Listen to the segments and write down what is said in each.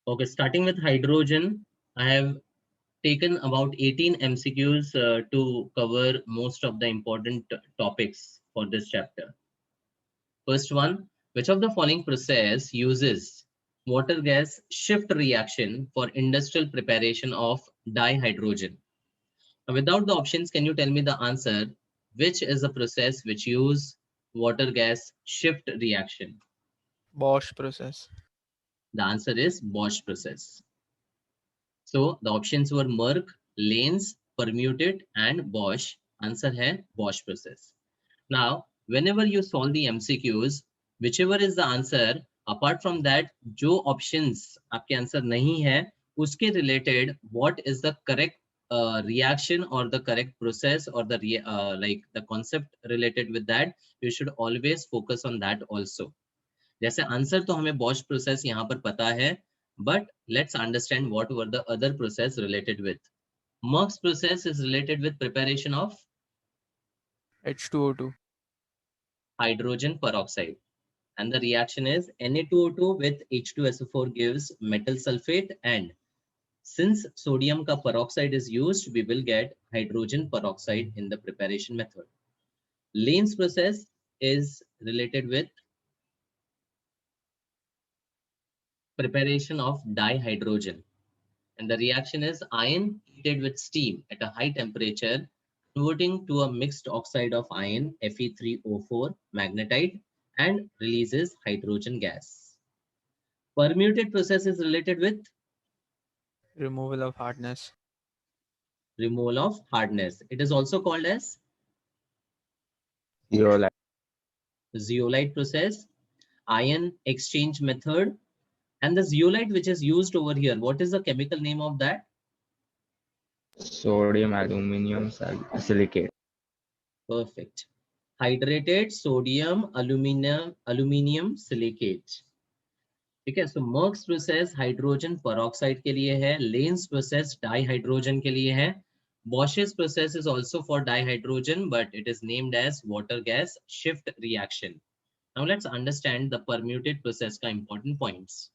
Okay, starting with hydrogen, I have taken about 18 MCQs to cover most of the important topics for this chapter. First one, which of the following process uses water gas shift reaction for industrial preparation of dihydrogen? Now, without the options, can you tell me the answer? Which is the process which use water gas shift reaction? Bosch process. The answer is Bosch process. So the options were Merck, Lanes, Permuted, and Bosch. Answer hai Bosch process. Now, whenever you solve the MCQs, whichever is the answer, apart from that, जो options आपके answer नहीं है, उसके related what is the correct reaction or the correct process or the like the concept related with that, you should always focus on that also. जैसे answer तो हमें Bosch process यहाँ पर पता है, but let's understand what were the other process related with. Merck's process is related with preparation of H2O2. hydrogen peroxide, and the reaction is Na2O2 with H2SO4 gives metal sulfate, and since sodium ka peroxide is used, we will get hydrogen peroxide in the preparation method. Lane's process is related with preparation of dihydrogen, and the reaction is iron heated with steam at a high temperature, converting to a mixed oxide of iron Fe3O4 magnetite and releases hydrogen gas. Permuted process is related with Removal of hardness. removal of hardness. It is also called as Zeolite. zeolite process, ion exchange method, and the zeolite which is used over here. What is the chemical name of that? Sodium aluminum silicate. Perfect. Hydrated sodium aluminium silicate. ठीक है, so Merck's process hydrogen peroxide के लिए है, Lane's process dihydrogen के लिए है, Bosch's process is also for dihydrogen, but it is named as water gas shift reaction. Now let's understand the permuted process का important points.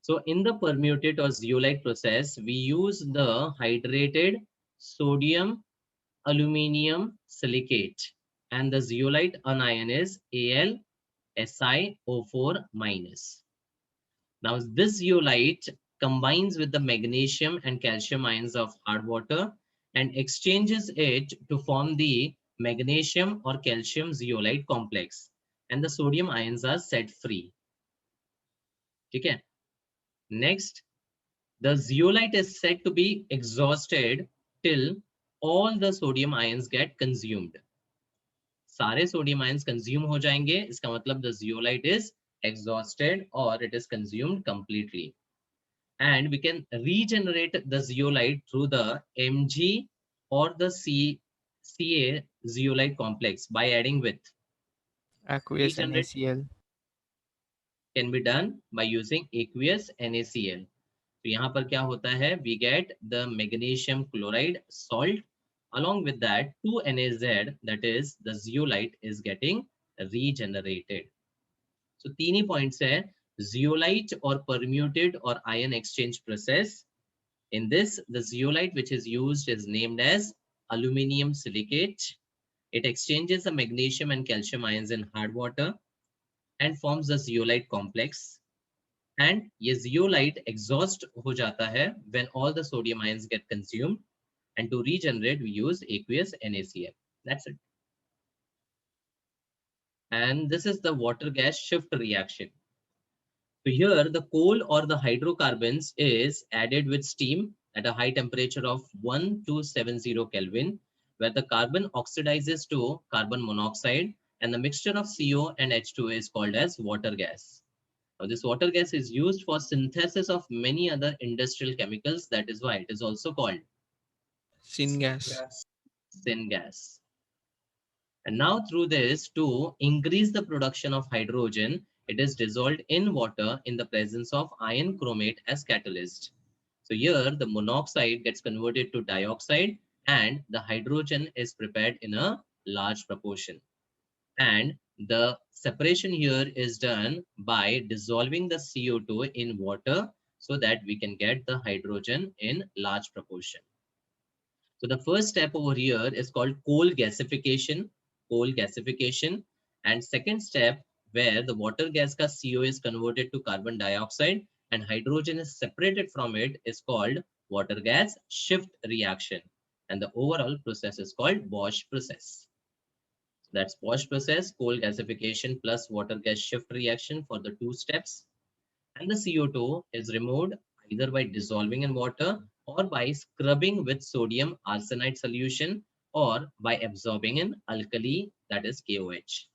So in the permuted or zeolite process, we use the hydrated sodium aluminium silicate, and the zeolite anion is AlSiO4 minus. Now this zeolite combines with the magnesium and calcium ions of hard water and exchanges it to form the magnesium or calcium zeolite complex, and the sodium ions are set free. Okay. Next, the zeolite is said to be exhausted till all the sodium ions get consumed. सारे sodium ions consume हो जाएंगे, इसका मतलब the zeolite is exhausted or it is consumed completely. And we can regenerate the zeolite through the Mg or the Ca zeolite complex by adding with. Aqueous Regenerate NaCl. can be done by using aqueous NaCl. तो यहाँ पर क्या होता है, we get the magnesium chloride salt, along with that 2NaZ, that is the zeolite is getting regenerated. So तीन ही points है, zeolite or permuted or ion exchange process. In this, the zeolite which is used is named as aluminium silicate. It exchanges the magnesium and calcium ions in hard water and forms the zeolite complex. And ये zeolite exhaust हो जाता है when all the sodium ions get consumed. And to regenerate, we use aqueous NaCl. That's it. And this is the water gas shift reaction. So here the coal or the hydrocarbons is added with steam at a high temperature of 1270 Kelvin, where the carbon oxidizes to carbon monoxide, and the mixture of CO and H2 is called as water gas. Now this water gas is used for synthesis of many other industrial chemicals. That is why it is also called Syngas. syngas. And now through this, to increase the production of hydrogen, it is dissolved in water in the presence of iron chromate as catalyst. So here the monoxide gets converted to dioxide and the hydrogen is prepared in a large proportion. And the separation here is done by dissolving the CO2 in water so that we can get the hydrogen in large proportion. So the first step over here is called coal gasification, and second step where the water gas ka CO is converted to carbon dioxide and hydrogen is separated from it is called water gas shift reaction, and the overall process is called Bosch process. So that's Bosch process, coal gasification plus water gas shift reaction for the two steps, and the CO2 is removed either by dissolving in water or by scrubbing with sodium arsenide solution or by absorbing in alkali, that is KOH.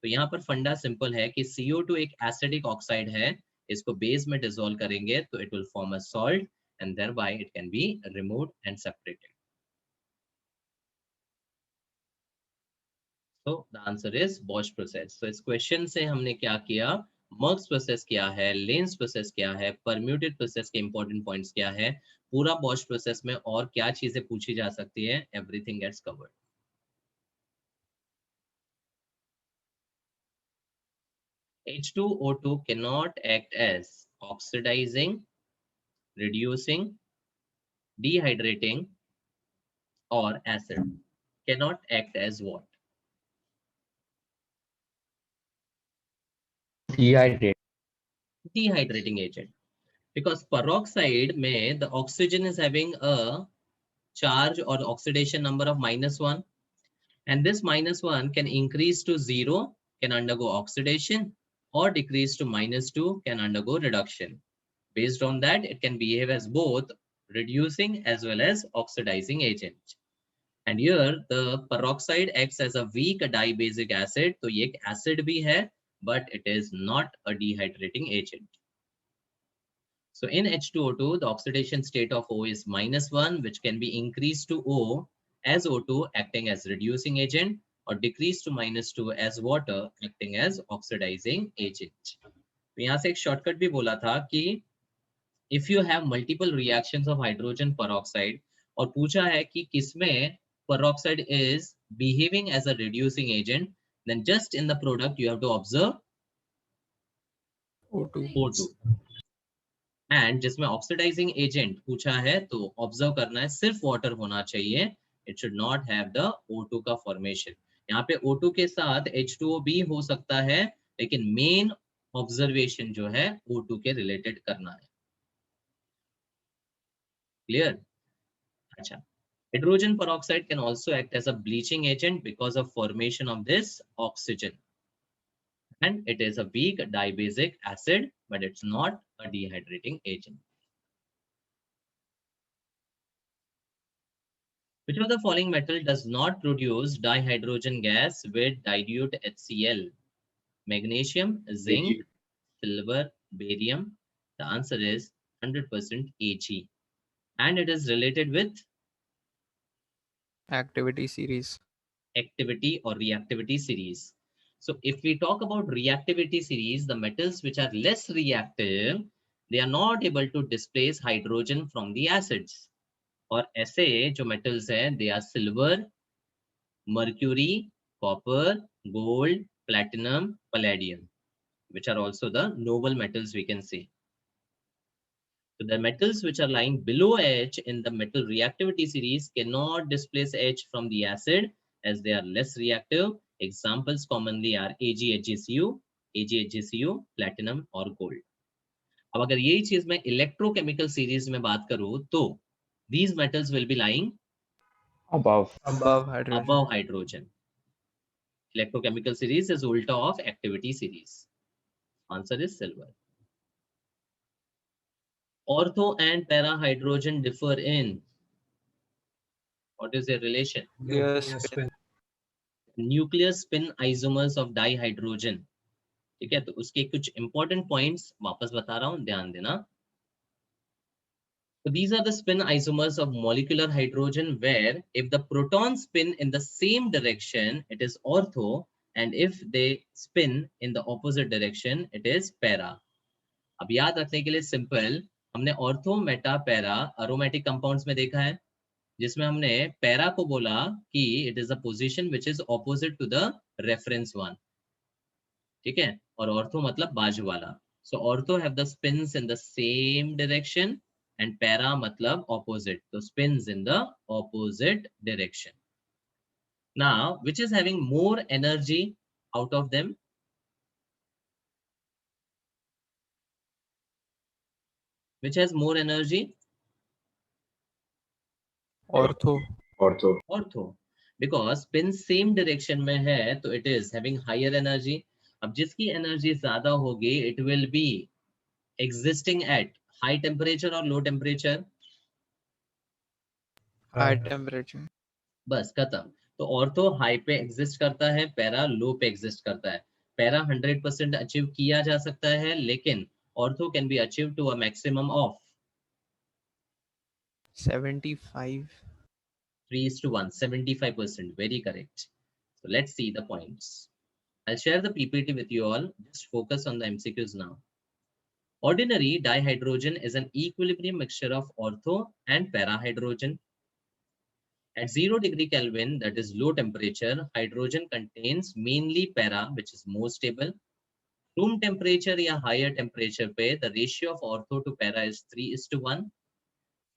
तो यहाँ पर फंडा simple है कि CO2 एक acidic oxide है, इसको base में डिसॉल्व करेंगे तो it will form a salt and thereby it can be removed and separated. So the answer is Bosch process. So इस क्वेश्चन से हमने क्या किया, मर्क्स प्रोसेस क्या है, लेंस प्रोसेस क्या है, परम्यूटेड प्रोसेस के इंपॉर्टेंट पॉइंट्स क्या है, पूरा बॉश प्रोसेस में और क्या चीजें पूछी जा सकती है, everything gets covered. H2O2 cannot act as oxidizing, reducing, dehydrating or acid. Cannot act as what? Dehydrating agent. Because peroxide में the oxygen is having a charge or oxidation number of -1, and this -1 can increase to 0, can undergo oxidation, or decrease to -2, can undergo reduction. Based on that, it can behave as both reducing as well as oxidizing agent. And here the peroxide acts as a weak dibasic acid, तो ये एक acid भी है, but it is not a dehydrating agent. So in H2O2, the oxidation state of O is -1, which can be increased to O as O2 acting as reducing agent, or decreased to -2 as water acting as oxidizing agent. तो यहाँ से एक shortcut भी बोला था कि if you have multiple reactions of hydrogen peroxide और पूछा है कि किसमें peroxide is behaving as a reducing agent, then just in the product you have to observe O2. And जिसमें ऑक्सीडाइजिंग एजेंट पूछा है तो ऑब्जर्व करना है सिर्फ वाटर होना चाहिए, it should not have the O2 का फॉर्मेशन. यहाँ पे O2 के साथ H2O भी हो सकता है, लेकिन मेन ऑब्जर्वेशन जो है O2 के रिलेटेड करना है. क्लियर? अच्छा, hydrogen peroxide can also act as a bleaching agent because of formation of this oxygen, and it is a weak dibasic acid, but it's not a dehydrating agent. Which of the following metal does not produce dihydrogen gas with dilute HCl? Magnesium, zinc, silver, barium. The answer is 100% Ag. And it is related with Activity series. activity or reactivity series. So if we talk about reactivity series, the metals which are less reactive, they are not able to displace hydrogen from the acids. और ऐसे जो metals हैं, they are silver, mercury, copper, gold, platinum, palladium, which are also the noble metals we can say. So the metals which are lying below H in the metal reactivity series cannot displace H from the acid as they are less reactive. Examples commonly are AgHgCu, platinum और gold. अब अगर यही चीज मैं electrochemical series में बात करूं तो these metals will be lying above hydrogen. Electrochemical series is ulta of activity series. Answer is silver. Ortho and para hydrogen differ in, what is their relation? Nuclear spin isomers of dihydrogen. ठीक है, तो उसके कुछ important points वापस बता रहा हूं, ध्यान देना. So these are the spin isomers of molecular hydrogen where if the protons spin in the same direction, it is ortho, and if they spin in the opposite direction, it is para. अब याद रखने के लिए simple, हमने ortho, meta, para aromatic compounds में देखा है, जिसमें हमने पैरा को बोला कि it is a position which is opposite to the reference one. ठीक है, और ऑर्थो मतलब बाजू वाला. So ortho have the spins in the same direction and para matlab opposite. So spins in the opposite direction. Now, which is having more energy out of them? Which has more energy? Ortho. Ortho. Ortho. Because spin same direction में है, तो it is having higher energy. अब जिसकी energy ज़्यादा होगी, it will be existing at high temperature or low temperature. High temperature. बस खत्म. तो ऑर्थो हाई पे एग्जिस्ट करता है, पैरा लो पे एग्जिस्ट करता है. पैरा 100% अचीव किया जा सकता है, लेकिन ortho can be achieve to a maximum of 75. 3:1, 75%. Very correct. So let's see the points. I'll share the PPT with you all. Just focus on the MCQs now. Ordinary dihydrogen is an equilibrium mixture of ortho and parahydrogen. At 0 degree Kelvin, that is low temperature, hydrogen contains mainly para, which is more stable. Room temperature या higher temperature पे, the ratio of ortho to para is 3:1.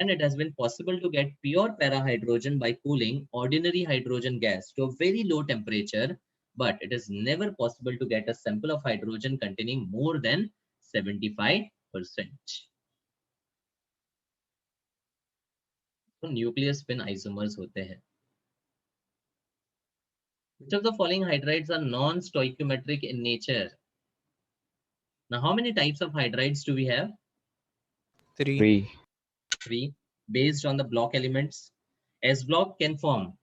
And it has been possible to get pure parahydrogen by cooling ordinary hydrogen gas to a very low temperature, but it is never possible to get a sample of hydrogen containing more than 75%. तो nuclear spin isomers होते हैं. Which of the following hydrides are non-stoichiometric in nature? Now, how many types of hydrides do we have? 3. 3. 3. Based on the block elements. S block can form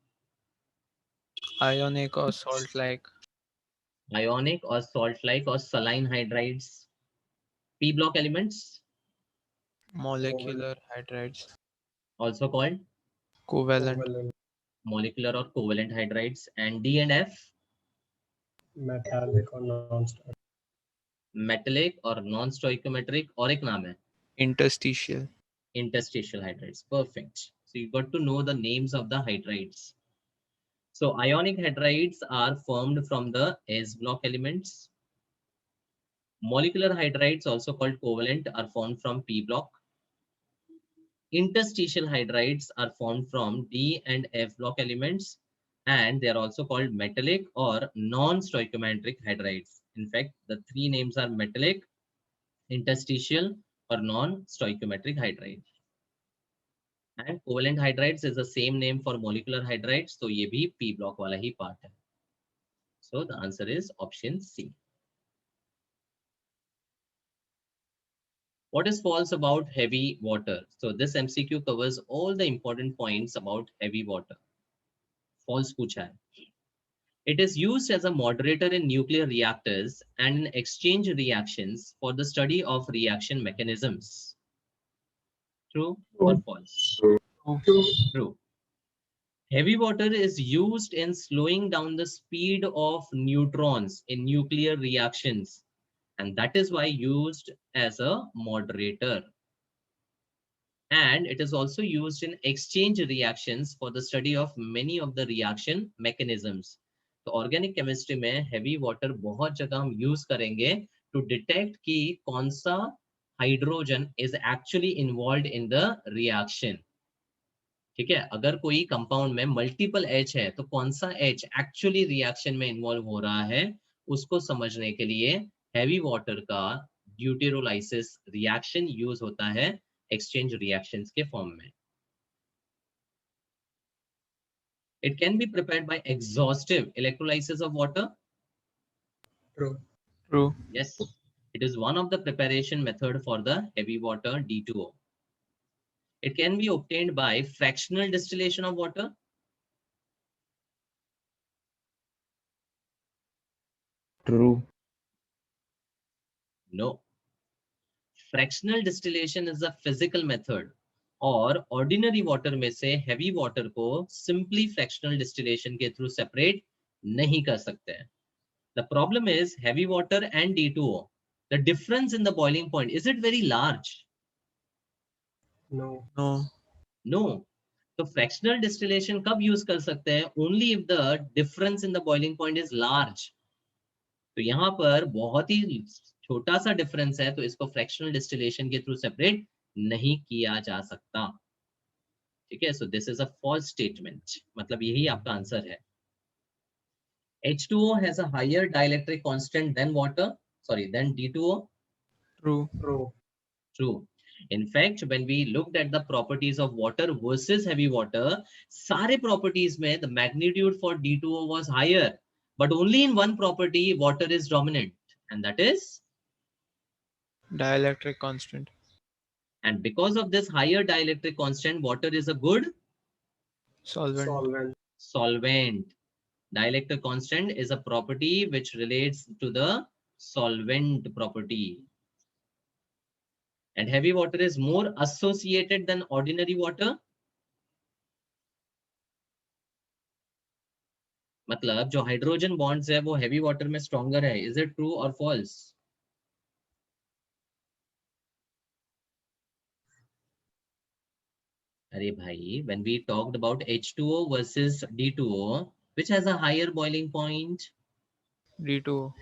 Ionic or salt-like. ionic or salt-like or saline hydrides. P block elements, Molecular hydrides. also called Covalent. molecular or covalent hydrides. And D and F, metallic or non-stoichiometric. metallic or non-stoichiometric. और एक नाम है Interstitial. interstitial hydrides. Perfect. So you got to know the names of the hydrides. So ionic hydrides are formed from the S block elements. Molecular hydrides, also called covalent, are formed from P block. Interstitial hydrides are formed from D and F block elements, and they are also called metallic or non-stoichiometric hydrides. In fact, the three names are metallic, interstitial, or non-stoichiometric hydrides. And covalent hydrides is the same name for molecular hydrides, so ये भी P block वाला ही part है. So the answer is option C. What is false about heavy water? So this MCQ covers all the important points about heavy water. False पूछा है. It is used as a moderator in nuclear reactors and in exchange reactions for the study of reaction mechanisms. True or false? True. Heavy water is used in slowing down the speed of neutrons in nuclear reactions, and that is why used as a moderator. And it is also used in exchange reactions for the study of many of the reaction mechanisms. तो organic chemistry में heavy water बहुत जगह हम use करेंगे to detect कि कौन सा hydrogen is actually involved in the reaction. ठीक है, अगर कोई कंपाउंड में मल्टीपल H है तो कौन सा H एक्चुअली रिएक्शन में इन्वॉल्व हो रहा है, उसको समझने के लिए हैवी वाटर का ड्यूटेरोलाइसिस रिएक्शन यूज होता है exchange reactions के form में. It can be prepared by exhaustive electrolysis of water. True. True. Yes, it is one of the preparation method for the heavy water D2O. It can be obtained by fractional distillation of water. True. No. Fractional distillation is a physical method. और ordinary water में से heavy water को simply fractional distillation के through separate नहीं कर सकते हैं. The problem is heavy water and D2O. The difference in the boiling point, is it very large? No. No. No. So fractional distillation कब use कर सकते हैं? Only if the difference in the boiling point is large. तो यहाँ पर बहुत ही छोटा सा डिफरेंस है, तो इसको फ्रैक्शनल डिस्टिलेशन के थ्रू सेपरेट नहीं किया जा सकता। ठीक है, so this is a false statement, मतलब यही आपका आंसर है। H2O has a higher dielectric constant than water, sorry, than D2O. True. True. True. In fact, when we looked at the properties of water versus heavy water, सारे properties में the magnitude for D2O was higher, but only in one property water is dominant, and that is, Dielectric constant. and because of this higher dielectric constant, water is a good Solvent. Solvent. solvent. Dielectric constant is a property which relates to the solvent property. And heavy water is more associated than ordinary water. मतलब जो hydrogen bonds है वो heavy water में stronger है, is it true और false? अरे भाई, when we talked about H2O versus D2O, which has a higher boiling point? D2O.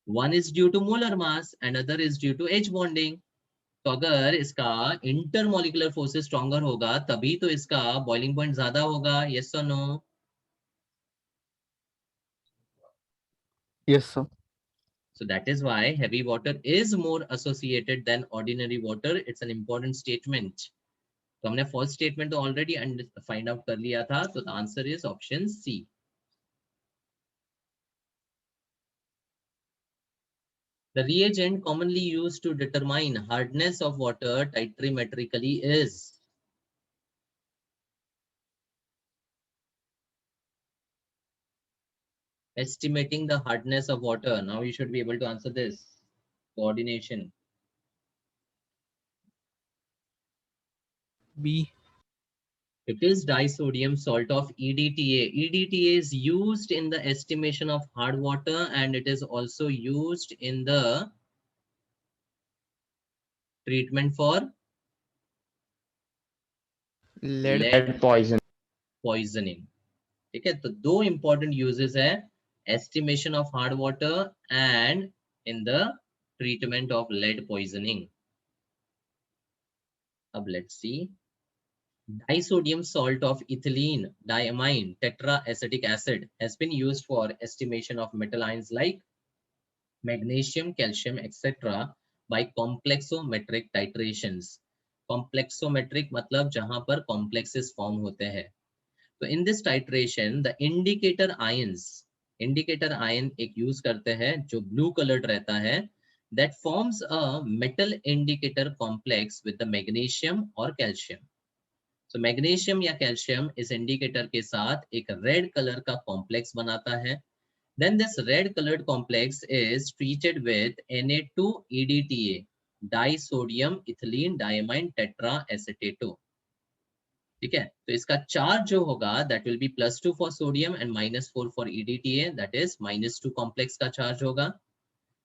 One is due to molar mass and other is due to H bonding. तो अगर इसका intermolecular forces stronger होगा तभी तो इसका boiling point ज्यादा होगा, yes और no? Yes, sir. So that is why heavy water is more associated than ordinary water. It's an important statement. तो हमने false statement तो already find out कर लिया था, तो the answer is option C. The reagent commonly used to determine hardness of water titrimetrically is? Estimating the hardness of water. Now you should be able to answer this. Coordination. B. It is disodium salt of EDTA. EDTA is used in the estimation of hard water and it is also used in the treatment for Lead. Lead poison. poisoning. ठीक है, तो दो important uses है, estimation of hard water and in the treatment of lead poisoning. अब let's see. Disodium salt of ethylene diamine tetraacetic acid has been used for estimation of metal ions like magnesium, calcium, etc. by complexometric titrations. Complexometric मतलब जहां पर complexes form होते हैं. तो in this titration, the indicator ions एक use करते हैं जो blue colored रहता है, that forms a metal indicator complex with the magnesium or calcium. So magnesium या calcium इस indicator के साथ एक red color का complex बनाता है. Then this red colored complex is treated with Na2EDTA, disodium ethylene diamine tetraacetate. ठीक है, तो इसका चार्ज जो होगा that will be +2 for sodium and -4 for EDTA, that is -2 complex का चार्ज होगा.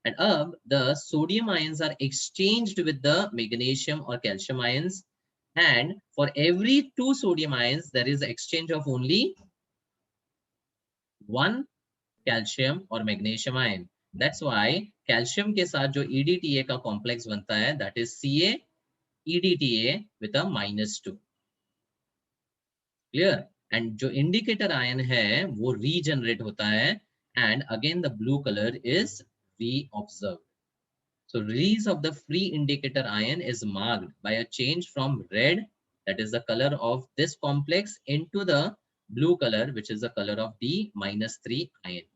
And अब the sodium ions are exchanged with the magnesium or calcium ions, and for every 2 sodium ions there is exchange of only 1 calcium or magnesium ion. That's why calcium के साथ जो EDTA का complex बनता है that is Ca EDTA with a -2. Clear? And जो indicator ion है वो regenerate होता है and again the blue color is reobserved. So release of the free indicator ion is marked by a change from red, that is the color of this complex, into the blue color which is the color of the -3 ion.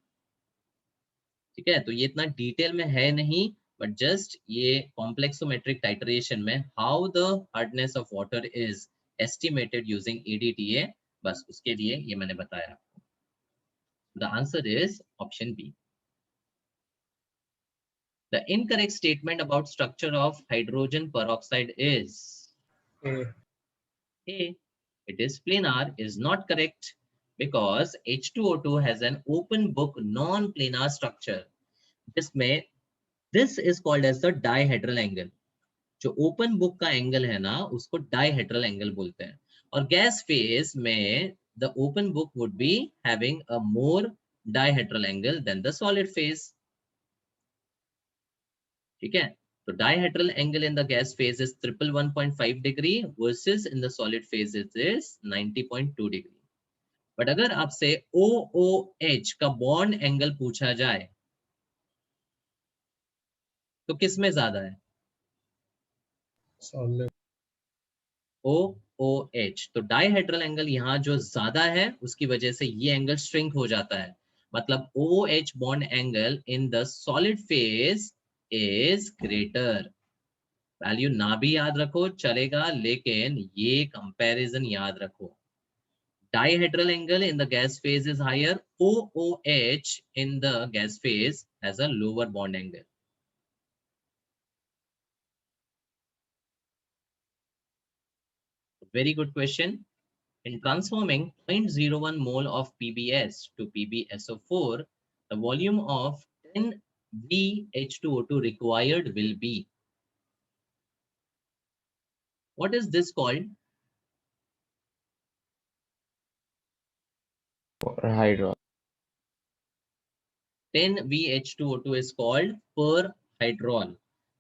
ठीक है, तो ये इतना detail में है नहीं, but just ये complexometric titration में how the hardness of water is estimated using EDTA, बस उसके लिए ये मैंने बताया. The answer is option B. The incorrect statement about structure of hydrogen peroxide is A. A. It is planar is not correct because H2O2 has an open book non-planar structure. This is called as the dihedral angle. जो open book का angle है ना उसको dihedral angle बोलते हैं. और gas phase में the open book would be having a more dihedral angle than the solid phase. ठीक है, तो dihedral angle in the gas phase is 111.5 degree versus in the solid phase is 90.2 degree. But अगर आपसे OOH का bond angle पूछा जाए तो किस में ज्यादा है? Solid. OOH, तो डायहेड्रल एंगल यहाँ जो ज्यादा है उसकी वजह से ये एंगल श्रिंक हो जाता है। मतलब OOH bond angle in the solid phase is greater. Value ना भी याद रखो चलेगा, लेकिन ये कंपैरिजन याद रखो। Dihedral angle in the gas phase is higher. OOH in the gas phase has a lower bond angle. Very good question. In transforming 0.01 mole of PBS to PbSO4, the volume of 10 VH2O2 required will be. What is this called? For hydro. 10 VH2O2 is called per hydrol.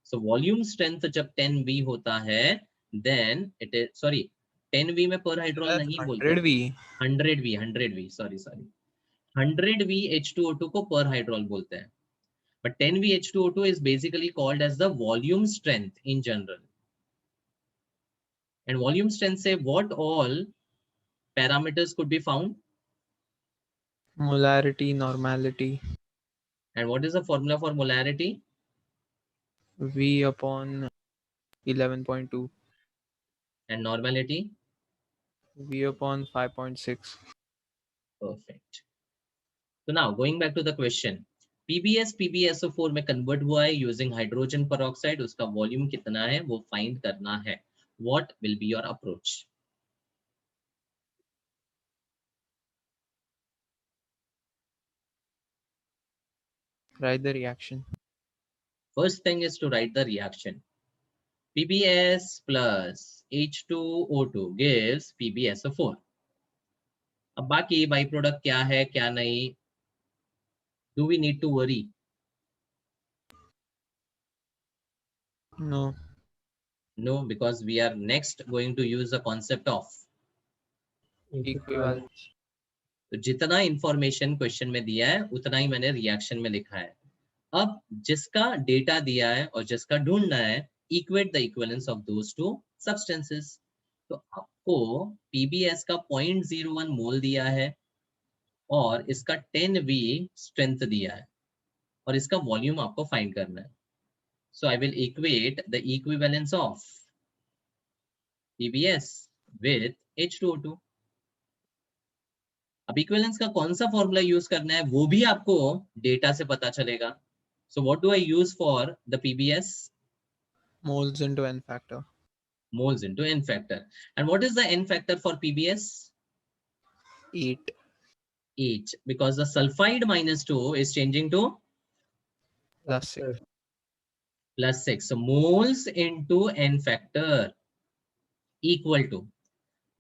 So volume strength जब 10 V होता है, then it is, sorry, 10 V में per hydrol नहीं बोलते, 100 V 100 V, sorry, 100 VH2O2 को per hydrol बोलते हैं. But 10 VH2O2 is basically called as the volume strength in general. And volume strength say what all parameters could be found? molarity, normality, And what is the formula for molarity? V upon 11.2, And normality? V upon 5.6. Perfect. So now going back to the question, PBS PbSO4 में convert हुआ है using hydrogen peroxide, उसका volume कितना है वो find करना है. What will be your approach? Write the reaction. First thing is to write the reaction. PBS plus H2O2 gives PbSO4. अब बाकी बाई प्रोडक्ट क्या है क्या नहीं, do we need to worry? No. No, because we are next going to use the concept of. Equivalence. तो जितना information question में दिया है उतना ही मैंने रिएक्शन में लिखा है. अब जिसका डेटा दिया है और जिसका ढूंढना है, equate the equivalence of those two substances. तो आपको पीबीएस का 0.01 मोल दिया है और इसका 10V स्ट्रेंथ दिया है और इसका वॉल्यूम आपको फाइंड करना है. So I will equate the equivalence of PBS with H2O2. अब इक्विवेलेंस का कौन सा फॉर्मूला यूज करना है वो भी आपको डेटा से पता चलेगा. So what do I use for the PBS? Moles into N factor. Moles into N factor. And what is the N factor for PBS? 8. 8. Because the sulfide -2 is changing to Plus 6. +6. So moles into N factor equal to.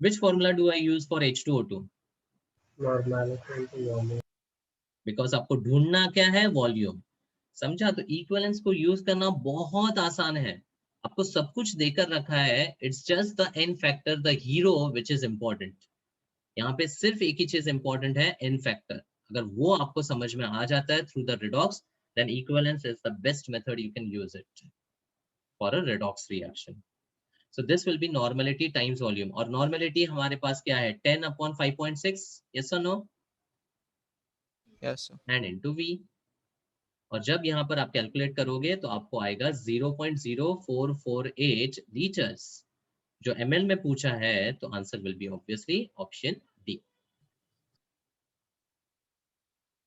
Which formula do I use for H2O2? Normality into volume. Because आपको ढूंढना क्या है, volume. समझा? तो equivalence को use करना बहुत आसान है. आपको सब कुछ देकर रखा है. It's just the N factor, the hero which is important. यहाँ पे सिर्फ एक ही चीज इंपॉर्टेंट है, एन फैक्टर. अगर वो आपको समझ में आ जाता है through the redox, then equivalence is the best method you can use it for a redox reaction. So this will be normality times volume. और नॉर्मेलिटी हमारे पास क्या है, 10/5.6. यस और no? Yes, sir. And into V. और जब यहाँ पर आप कैलकुलेट करोगे तो आपको आएगा 0.0448 लीटर्स. जो ml में पूछा है तो answer will be obviously option D.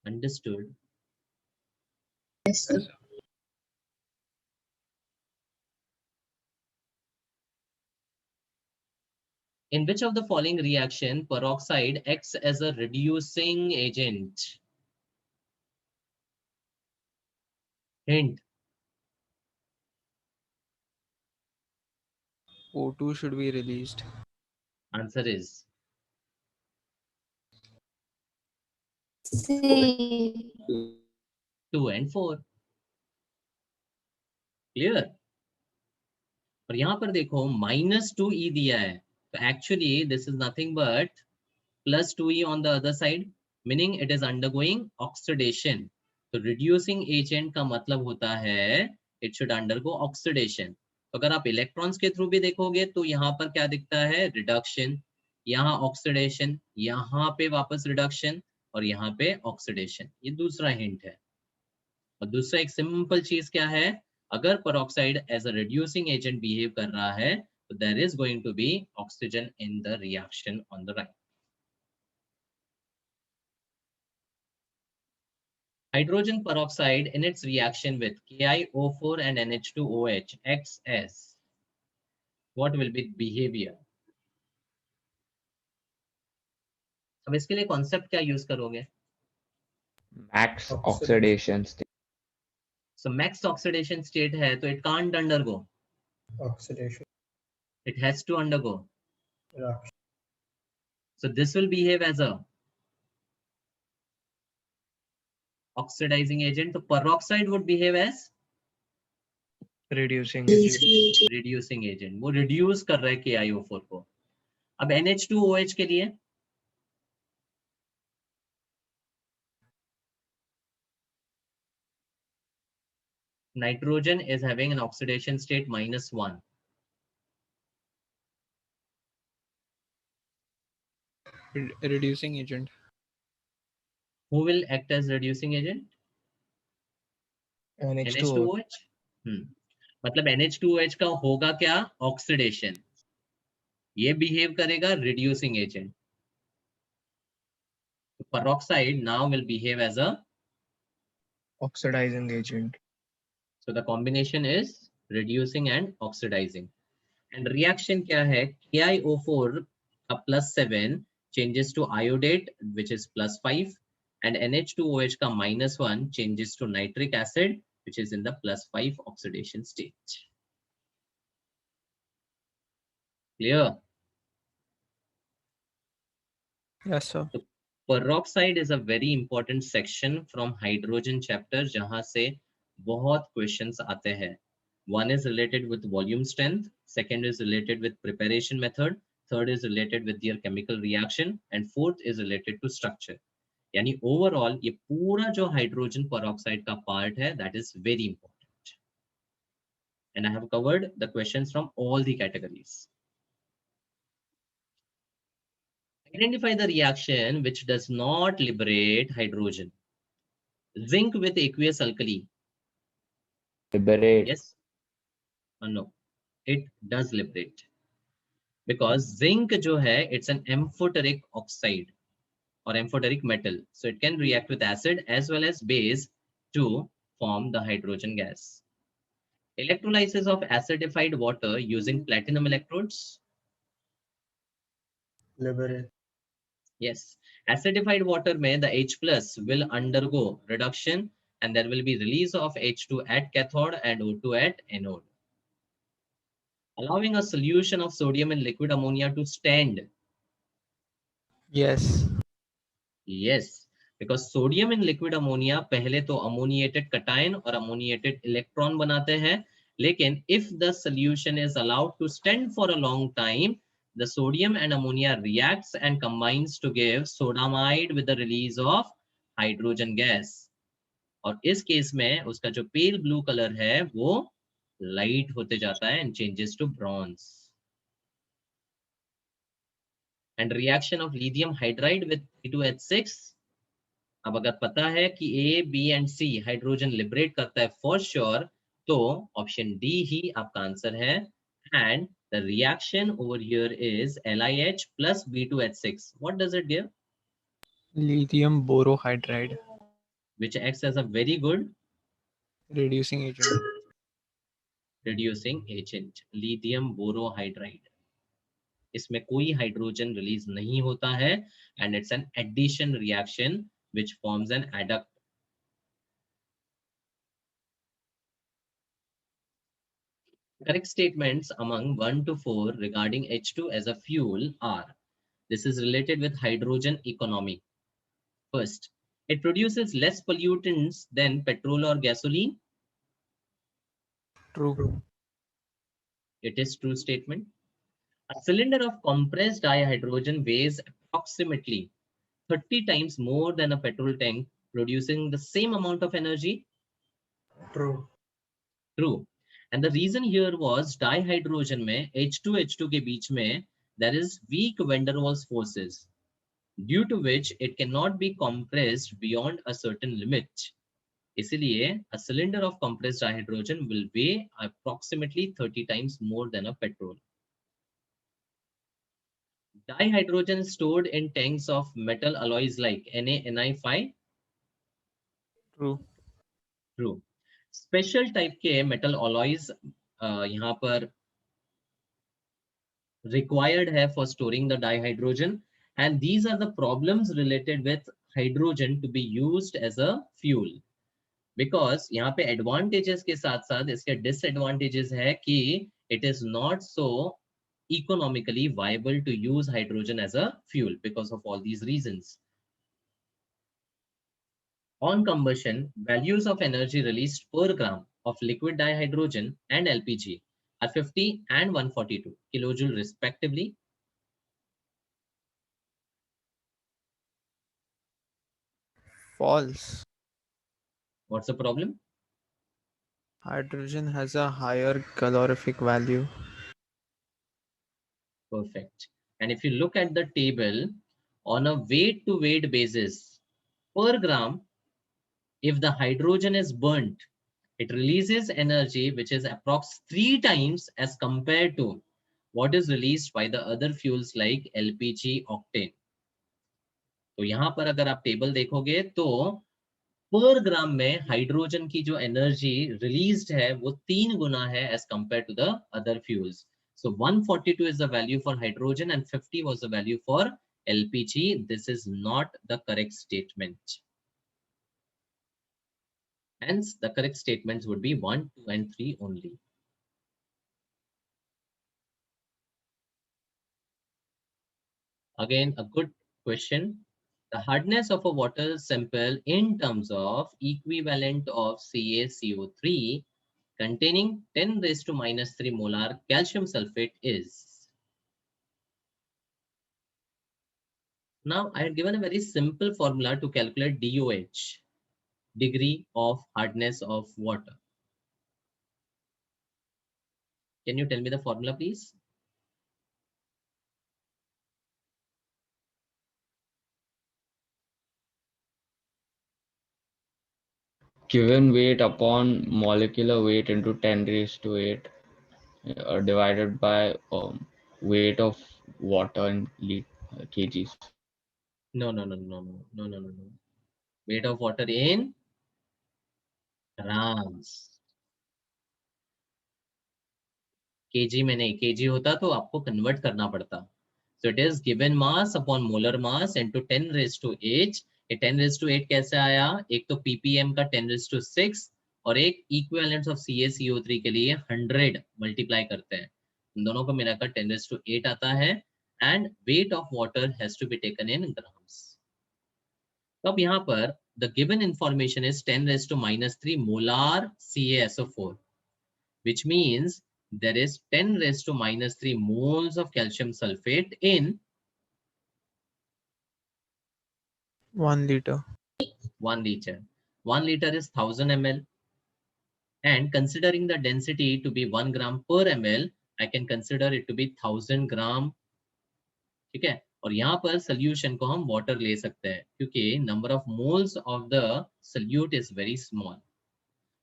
Understood? Yes, sir. In which of the following reaction peroxide acts as a reducing agent? Hint. O2 should be released. Answer is C. 2 and 4. Clear. और यहाँ पर देखो -2e दिया है, तो actually this is nothing but +2e on the other side, meaning it is undergoing oxidation. तो reducing agent का मतलब होता है it should undergo oxidation. तो अगर आप इलेक्ट्रॉन्स के थ्रू भी देखोगे तो यहाँ पर क्या दिखता है, रिडक्शन, यहाँ ऑक्सीडेशन, यहाँ पे वापस रिडक्शन और यहाँ पे ऑक्सीडेशन। ये दूसरा हिंट है। और दूसरा एक सिंपल चीज क्या है, अगर peroxide as a reducing agent behave कर रहा है तो there is going to be oxygen in the reaction on the right. Hydrogen peroxide in its reaction with KiO4 and NH2OH acts as, what will be behavior? अब इसके लिए concept क्या use करोगे? Max oxidation state. So max oxidation state है तो it can't undergo, Oxidation. it has to undergo. Reduction. So this will behave as a oxidizing agent. So peroxide would behave as Reducing reducing agent. वो reduce कर रहा है KiO4 को। अब NH2OH के लिए nitrogen is having an oxidation state -1. reducing agent. Who will act as reducing agent? NH2OH. मतलब NH2OH का होगा क्या, ऑक्सीडेशन, ये बिहेव करेगा reducing agent. Peroxide now will behave as a Oxidizing agent. so the combination is reducing and oxidizing. And reaction क्या है, KiO4 का +7 changes to iodate which is +5 and NH2OH का -1 changes to nitric acid which is in the +5 oxidation state. Clear? Yes, sir. Peroxide is a very important section from hydrogen chapter जहां से बहुत questions आते हैं. One is related with volume strength, second is related with preparation method, third is related with their chemical reaction and fourth is related to structure. यानी overall ये पूरा जो hydrogen peroxide का part है that is very important. And I have covered the questions from all the categories. Identify the reaction which does not liberate hydrogen. Zinc with aqueous alkali. Liberate. Yes or no? It does liberate. Because zinc जो है, it's an amphoteric oxide or amphoteric metal. So it can react with acid as well as base to form the hydrogen gas. Electrolysis of acidified water using platinum electrodes. Liberate. Yes, acidified water में the H plus will undergo reduction and there will be release of H2 at cathode and O2 at anode. Allowing a solution of sodium in liquid ammonia to stand. Yes. Yes, because sodium in liquid ammonia पहले तो ammoniated cation और ammoniated electron बनाते हैं, लेकिन if the solution is allowed to stand for a long time, the sodium and ammonia reacts and combines to give sodamide with the release of hydrogen gas. और इस case में उसका जो pale blue color है वो light होते जाता है and changes to bronze. And reaction of lithium hydride with P2H6. अब अगर पता है कि A, B and C hydrogen liberate करता है फॉर श्योर, तो ऑप्शन डी ही आपका आंसर है. And the reaction over here is LiH plus B2H6. What does it give? Lithium borohydride. Which acts as a very good Reducing agent. reducing agent. Lithium borohydride. इसमें कोई hydrogen release नहीं होता है and it's an addition reaction which forms an adduct. Correct statements among 1 to 4 regarding H2 as a fuel are: this is related with hydrogen economy. First, it produces less pollutants than petrol or gasoline. True. It is true statement. A cylinder of compressed dihydrogen weighs approximately 30 times more than a petrol tank, producing the same amount of energy. True. True. And the reason here was dihydrogen में H2 के बीच में there is weak van der Waals forces, due to which it cannot be compressed beyond a certain limit. इसलिए a cylinder of compressed dihydrogen will weigh approximately 30 times more than a petrol. Dihydrogen is stored in tanks of metal alloys like NaNi5. True. True. Special type के metal alloys यहाँ पर required है for storing the dihydrogen, and these are the problems related with hydrogen to be used as a fuel. Because यहाँ पे advantages के साथ साथ इसके disadvantages है कि it is not so economically viable to use hydrogen as a fuel because of all these reasons. On combustion, values of energy released per gram of liquid dihydrogen and LPG are 50 and 142 kilojoule respectively. False. What's the problem? Hydrogen has a higher calorific value. Perfect. And if you look at the table on a weight to weight basis per gram, if the hydrogen is burnt, it releases energy which is approx 3 times as compared to what is released by the other fuels like LPG, octane. तो यहाँ पर अगर आप table देखोगे तो पर ग्राम में hydrogen की जो एनर्जी रिलीज्ड है वो 3 गुना है as compared to the other fuels. So 142 is the value for hydrogen and 50 was the value for LPG. This is not the correct statement. Hence, the correct statements would be 1, 2, and 3 only. Again, a good question. The hardness of a water sample in terms of equivalent of CaCO3 containing 10 raised to minus 3 molar calcium sulfate is. Now, I had given a very simple formula to calculate DOH, degree of hardness of water. Can you tell me the formula, please? Given weight upon molecular weight into 10 raised to 8 divided by weight of water in kgs. No. Weight of water in grams. kg में नहीं, kg होता तो आपको convert करना पड़ता. So it is given mass upon molar mass into 10 raised to 8. ये 10 raised to 8 कैसे आया? एक तो ppm का 10 raised to 6 और एक equivalent of CaCO3 के लिए 100 multiply करते हैं. इन दोनों को मिलाकर 10 raised to 8 आता है and weight of water has to be taken in grams. तो अब यहाँ पर the given information is 10 raised to minus 3 molar CaSO4, which means there is 10 raised to minus 3 moles of calcium sulfate in 1 liter. 1 liter. 1 liter is 1000 ml. And considering the density to be 1 gram per ml, I can consider it to be 1000 gram. ठीक है? और यहाँ पर solution को हम water ले सकते हैं क्योंकि number of moles of the solute is very small.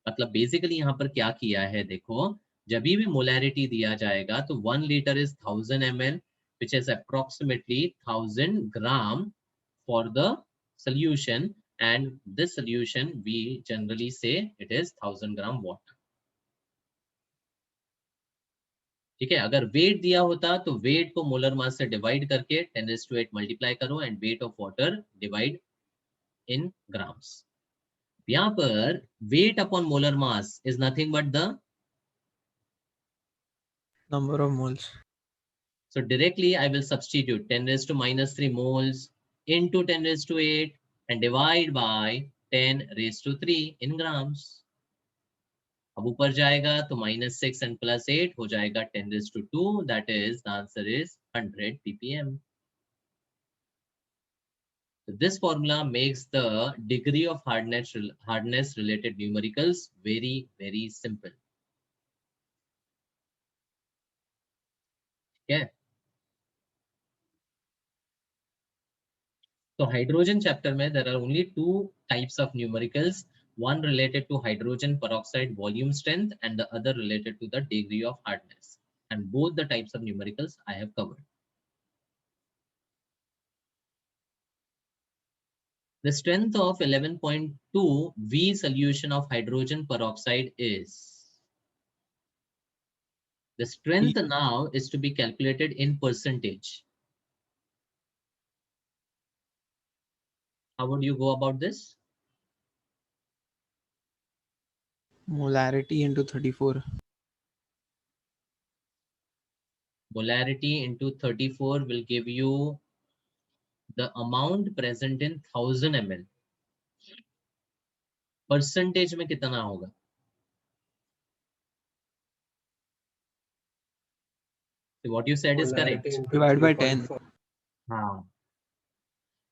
मतलब basically यहाँ पर क्या किया है देखो, जब भी molarity दिया जाएगा तो 1 liter is 1000 ml, which is approximately 1000 gram for the solution, and this solution we generally say it is 1000 gram water. ठीक है? अगर weight दिया होता तो weight को molar mass से divide करके 10 raised to 8 multiply करो and weight of water divide in grams. यहाँ पर weight upon molar mass is nothing but the Number of moles. So directly I will substitute 10 raised to minus 3 moles into 10 raised to 8 and divide by 10 raised to 3 in grams. अब ऊपर जाएगा तो -6 and +8 हो जाएगा 10⁻². That is, the answer is 100 ppm. So this formula makes the degree of hardness related numericals very, very simple. Okay. So hydrogen chapter में there are only two types of numericals, one related to hydrogen peroxide volume strength and the other related to the degree of hardness. And both the types of numericals I have covered. The strength of 11.2 V solution of hydrogen peroxide is. The strength now is to be calculated in percentage. How would you go about this? Molarity into 34. Molarity into 34 will give you the amount present in 1000 ml. Percentage में कितना होगा? So what you said is correct. Polarity into Divide by 10. 3.4. हाँ,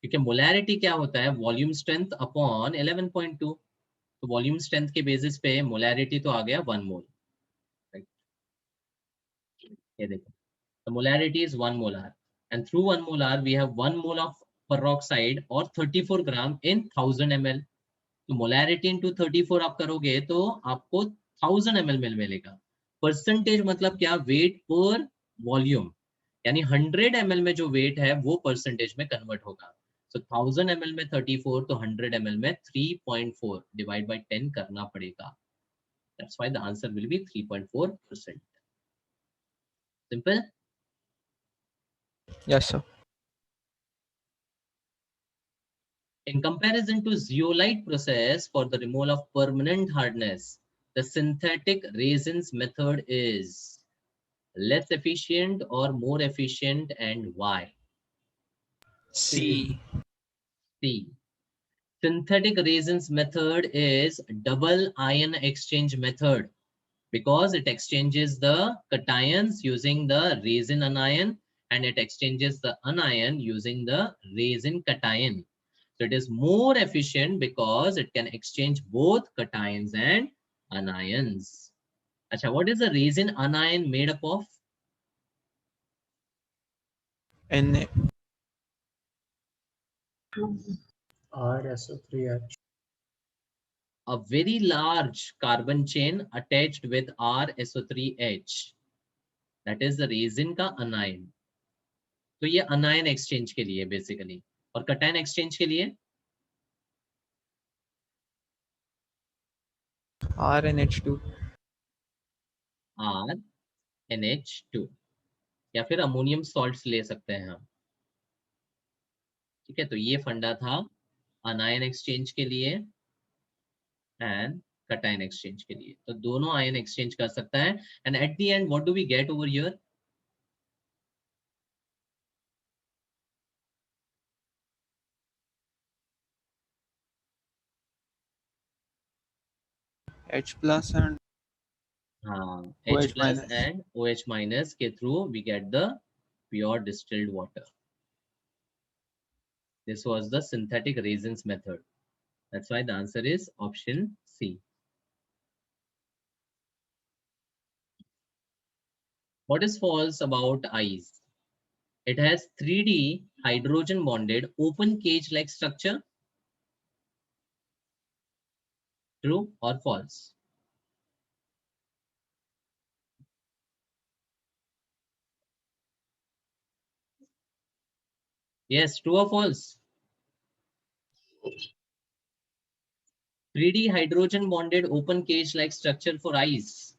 क्योंकि molarity क्या होता है? Volume strength upon 11.2. तो volume strength के बेसिस पे मोलैरिटी तो आ गया 1 मोल. राइट, ये देखो. The molarity is 1 molar, and through 1 molar we have 1 mole of peroxide or 34 gram in 1000 ml. तो molarity into 34 आप करोगे तो आपको 1000 ml मिलेगा. परसेंटेज मतलब क्या? वेट पर वॉल्यूम, यानी 100 ml में जो वेट है वो परसेंटेज में कन्वर्ट होगा. So 1000 ml में 34 तो 100 ml में 3.4 डिवाइड बाय 10 करना पड़ेगा. That's why the answer will be 3.4%. Simple. Yes, sir. In comparison to zeolite process for the removal of permanent hardness, the synthetic resins method is less efficient or more efficient, and why? C. C. Synthetic resins method is double ion exchange method because it exchanges the cations using the resin anion and it exchanges the anion using the resin cation. So it is more efficient because it can exchange both cations and anions. Acha, what is the resin anion made up of? Na. RSO3H. A very large carbon chain attached with RSO3H. That is the resin का anion. तो ये anion exchange के लिए basically. और cation exchange के लिए RNH2. RNH2 या फिर अमोनियम सॉल्ट्स ले सकते हैं हम. ठीक है, तो ये फंडा था अनायन एक्सचेंज के लिए एंड कटायन एक्सचेंज के लिए. तो दोनों आयन एक्सचेंज कर सकता है. And at the end what do we get over here? H plus and हाँ, OH H plus minus. and OH minus के through we get the pure distilled water. This was the synthetic resins method. That's why the answer is option C. What is false about ice? It has 3D hydrogen bonded open cage like structure. True or false? Yes, true or false? 3D hydrogen bonded open cage like structure for ice.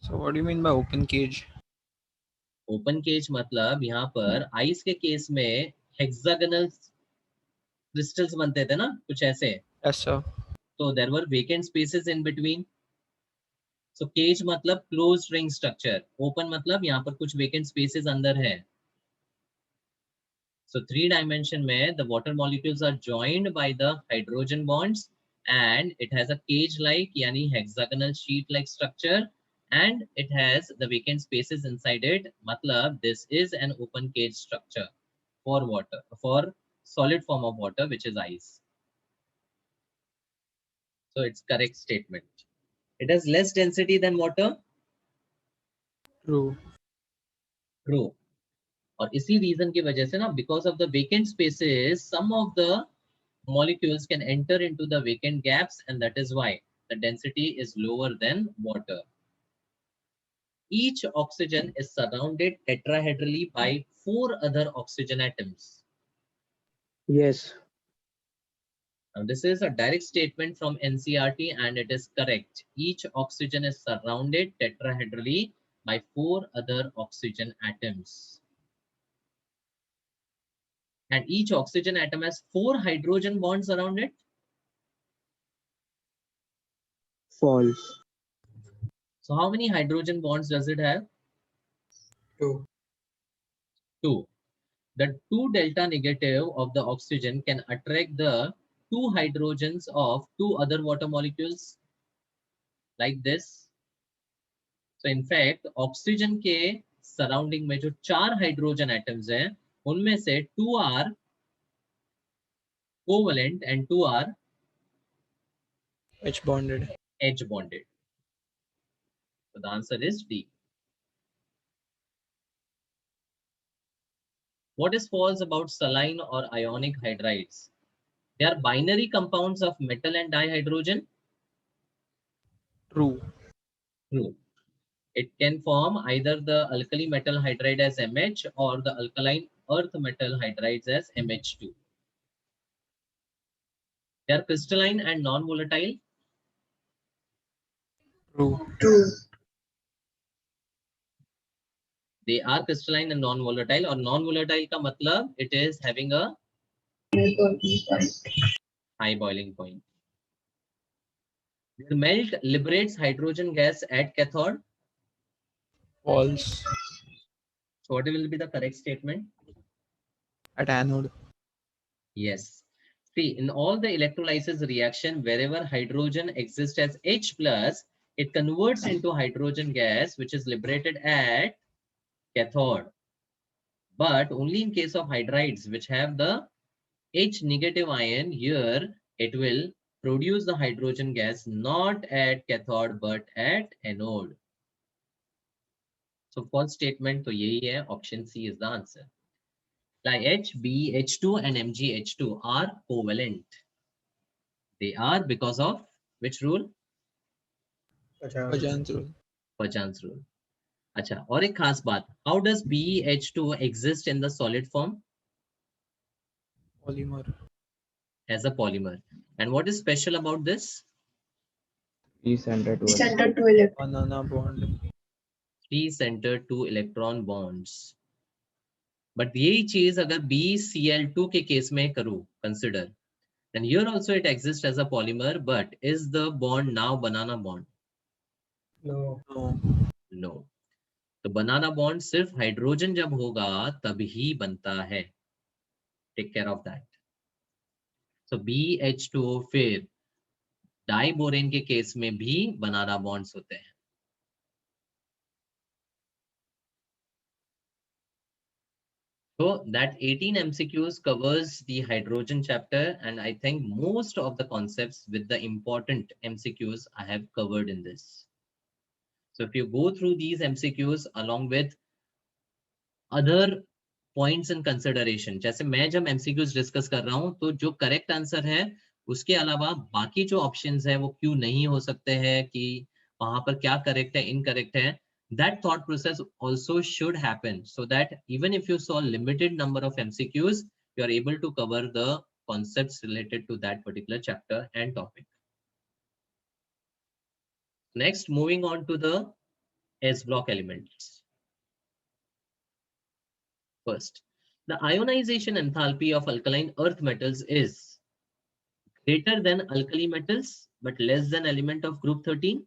So what do you mean by open cage? Open cage मतलब यहाँ पर ice के case में hexagonal crystals बनते थे ना, कुछ ऐसे. Yes, sir. So there were vacant spaces in between. So cage मतलब closed ring structure. Open मतलब यहाँ पर कुछ vacant spaces अंदर है. So 3 dimension में the water molecules are joined by the hydrogen bonds and it has a cage-like, yani hexagonal sheet-like structure, and it has the vacant spaces inside it. Matlab, this is an open cage structure for water, for solid form of water, which is ice. So it's correct statement. It has less density than water. True. True. और इसी reason की वजह से ना, because of the vacant spaces, some of the molecules can enter into the vacant gaps, and that is why the density is lower than water. Each oxygen is surrounded tetrahedrally by 4 other oxygen atoms. Yes. Now, this is a direct statement from NCERT and it is correct. Each oxygen is surrounded tetrahedrally by 4 other oxygen atoms. And each oxygen atom has 4 hydrogen bonds around it. False. So how many hydrogen bonds does it have? 2. 2. The 2 delta negative of the oxygen can attract the 2 hydrogens of 2 other water molecules like this. So in fact, oxygen के surrounding में जो 4 hydrogen atoms हैं, उनमें से 2 are covalent and 2 are H bonded. H bonded. So the answer is D. What is false about saline or ionic hydrides? They are binary compounds of metal and dihydrogen. True. True. It can form either the alkali metal hydride as MH or the alkaline earth metal hydrides as MH2. They are crystalline and non-volatile. True. True. They are crystalline and non-volatile, or non-volatile का मतलब it is having a high boiling point. Their melt liberates hydrogen gas at cathode. False. So what will be the correct statement? At anode. Yes. See, in all the electrolysis reaction, wherever hydrogen exists as H plus, it converts into hydrogen gas, which is liberated at cathode. But only in case of hydrides, which have the H negative ion, here it will produce the hydrogen gas not at cathode but at anode. So false statement to yahi hai, option C is the answer. Like H, BH2 and MgH2 are covalent. They are because of which rule? Pajan's rule. Pachan's rule. अच्छा, और एक खास बात, how does BH2 exist in the solid form? Polymer. As a polymer. And what is special about this? E-center to Center to electron. Banana bond. 3-center 2 electron bonds. But यही चीज अगर BCl2 के case में करूं, consider, then here also it exists as a polymer, but is the bond now banana bond? No. No. No. तो banana bond सिर्फ hydrogen जब होगा तभी बनता है. Take care of that. So BH2 फिर डाइबोरेन के केस में भी बनाना बॉन्ड्स होते हैं. So that 18 MCQs covers the hydrogen chapter, and I think most of the concepts with the important MCQs I have covered in this. So if you go through these MCQs along with other points in consideration, जैसे मैं जब MCQs discuss कर रहा हूं तो जो correct answer है उसके अलावा बाकी जो ऑप्शंस है वो क्यों नहीं हो सकते हैं, कि वहां पर क्या करेक्ट है, इनकरेक्ट है, that thought process also should happen, so that even if you saw limited number of MCQs, you are able to cover the concepts related to that particular chapter and topic. Next, moving on to the S block elements. First, the ionization enthalpy of alkaline earth metals is greater than alkali metals but less than element of group 13.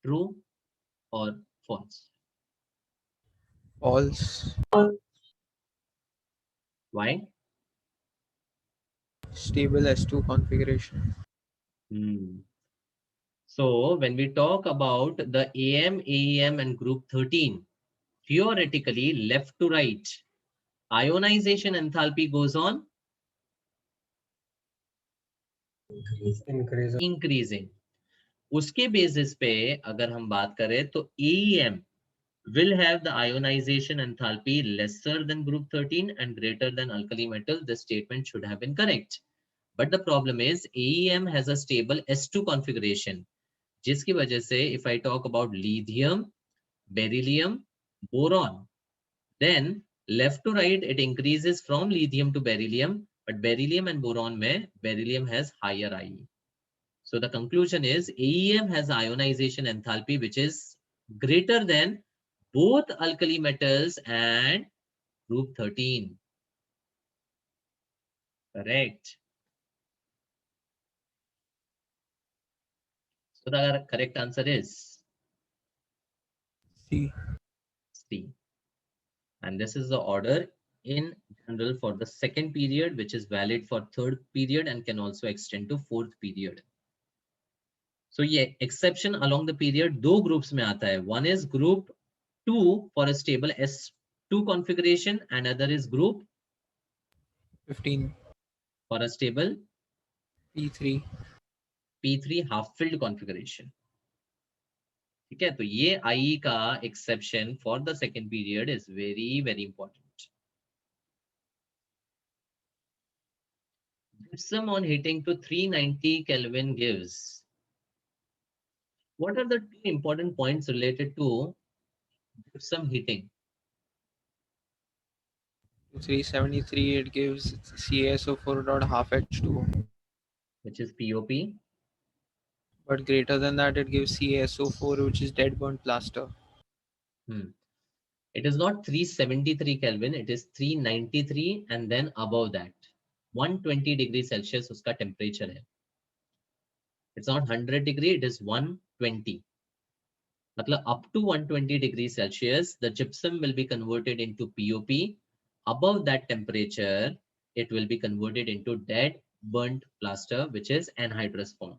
True or false? False. Why? Stable S2 configuration. So when we talk about the AM, AEM and group 13, theoretically left to right, ionization enthalpy goes on Increase. increasing. उसके basis पे अगर हम बात करें तो AEM will have the ionization enthalpy lesser than group 13 and greater than alkali metal. This statement should have been correct. But the problem is AEM has a stable S2 configuration, जिसकी वजह से if I talk about lithium, beryllium, boron, then left to right it increases from lithium to beryllium, but beryllium and boron में beryllium has higher IE. So the conclusion is AEM has ionization enthalpy which is greater than both alkali metals and group 13. Correct. So the correct answer is C. C. And this is the order in general for the second period, which is valid for third period and can also extend to fourth period. So yeah, exception along the period दो groups में आता है. One is group 2 for a stable S2 configuration and other is group 15. for a stable P3. P3 half filled configuration. ठीक है, तो ये IE का exception for the second period is very very important. Gypsum on heating to 390 Kelvin gives. What are the two important points related to gypsum heating? To 373 it gives CaSO4 dot half H2O. Which is POP. But greater than that it gives CaSO4, which is dead burnt plaster. It is not 373 Kelvin, it is 393 and then above that 120 degrees Celsius uska temperature hai. It's not 100 degree, it is 120. Matlab up to 120 degrees Celsius, the gypsum will be converted into POP. Above that temperature, it will be converted into dead burnt plaster, which is anhydrous form.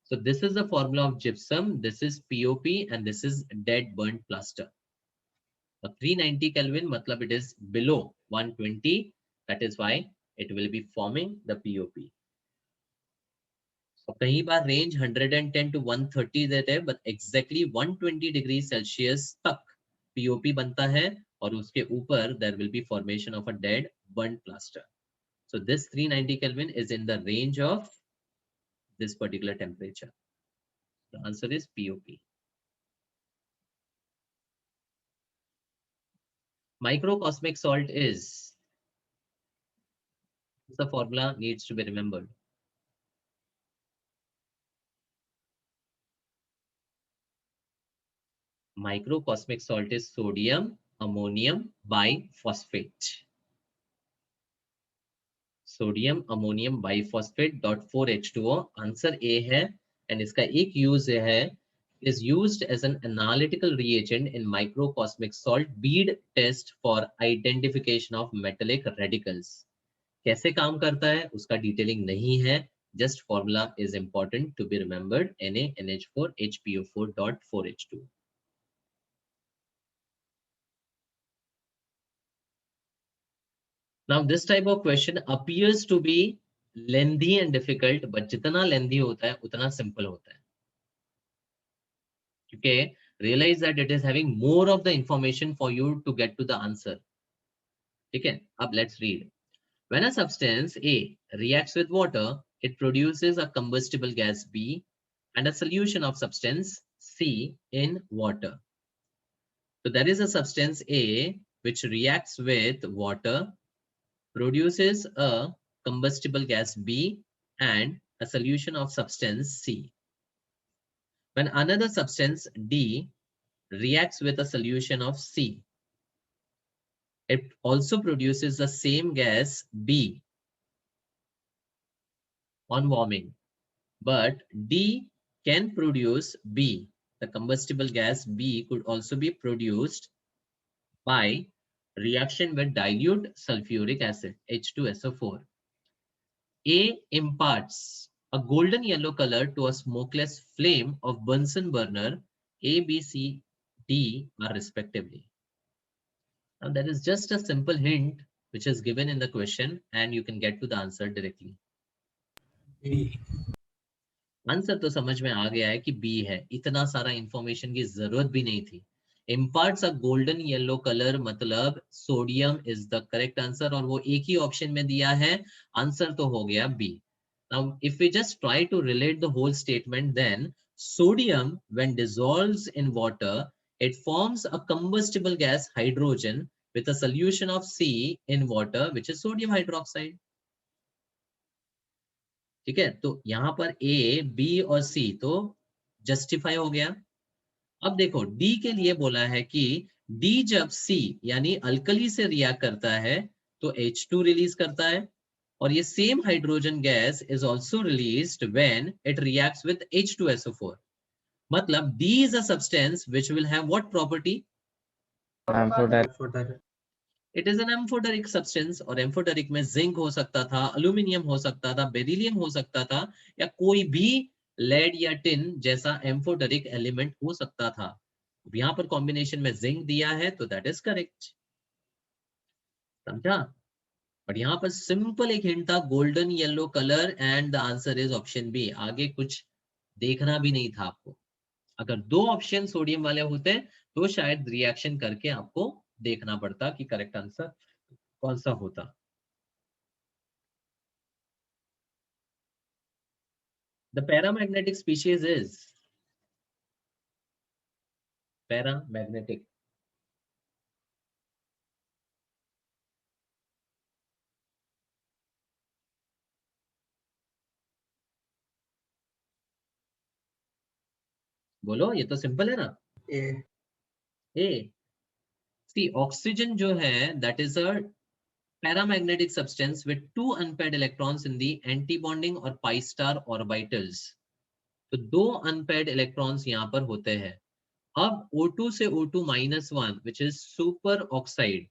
So this is the formula of gypsum. This is POP and this is dead burnt plaster. 390 Kelvin, matlab it is below 120. That is why it will be forming the POP. So कई बार range 110 to 130 देते हैं, but exactly 120 degrees Celsius तक POP बनता है और उसके ऊपर there will be formation of a dead burnt plaster. So this 390 Kelvin is in the range of this particular temperature. The answer is POP. Microcosmic salt is, the formula needs to be remembered. Microcosmic salt is sodium ammonium biphosphate. Sodium ammonium biphosphate dot 4H2O. Answer A है, and इसका एक use है, is used as an analytical reagent in microcosmic salt bead test for identification of metallic radicals. कैसे काम करता है उसका detailing नहीं है, just formula is important to be remembered. NaNH4 HPO4 dot 4H2. Now this type of question appears to be lengthy and difficult, but जितना lengthy होता है उतना simple होता है. Okay, realize that it is having more of the information for you to get to the answer. Okay, up let's read. When a substance A reacts with water, it produces a combustible gas B and a solution of substance C in water. So there is a substance A which reacts with water, produces a combustible gas B and a solution of substance C. When another substance D reacts with a solution of C, it also produces the same gas B on warming, but D can produce B. The combustible gas B could also be produced by reaction with dilute sulfuric acid, H2SO4. A imparts a golden yellow color to a smokeless flame of Bunsen burner. A, B, C, D are respectively. Now there is just a simple hint which is given in the question and you can get to the answer directly. B. Answer तो समझ में आ गया है कि B है, इतना सारा information की जरूरत भी नहीं थी. Imparts a golden yellow colour मतलब sodium is the correct answer और वो एक ही ऑप्शन में दिया है, आंसर तो हो गया B. Now if we just try to relate the whole statement, then sodium when dissolves in water it forms a combustible gas hydrogen with a solution of C in water which is sodium hydroxide. ठीक है, तो यहां पर A B और सी तो justify हो गया. अब देखो डी के लिए बोला है कि डी जब सी यानी अल्कली से रिएक्ट करता है तो H2 रिलीज करता है और ये same hydrogen gas is also released when it reacts with H2SO4. मतलब D is a substance which will have what property? Amphoteric. It is an amphoteric substance और एम्फोटेरिक में जिंक हो सकता था, अल्यूमिनियम हो सकता था, बेरिलियम हो सकता था या कोई भी लेड या टिन जैसा एम्फोटेरिक एलिमेंट हो सकता था. यहाँ पर कॉम्बिनेशन में जिंक दिया है तो दैट इज करेक्ट. समझा? बट यहाँ पर सिंपल एक हिंट था, golden yellow colour and the answer is option B. आगे कुछ देखना भी नहीं था आपको. अगर दो ऑप्शन सोडियम वाले होते तो शायद रिएक्शन करके आपको देखना पड़ता कि करेक्ट आंसर कौन सा होता. The paramagnetic species is paramagnetic. बोलो, ये तो सिंपल है ना. A. ए सी ऑक्सीजन जो है that is a paramagnetic substance with two unpaired electrons in the anti-bonding और pi star orbitals. तो दो unpaired electrons यहाँ पर होते हैं. अब O2 से O2 minus 1 which is super oxide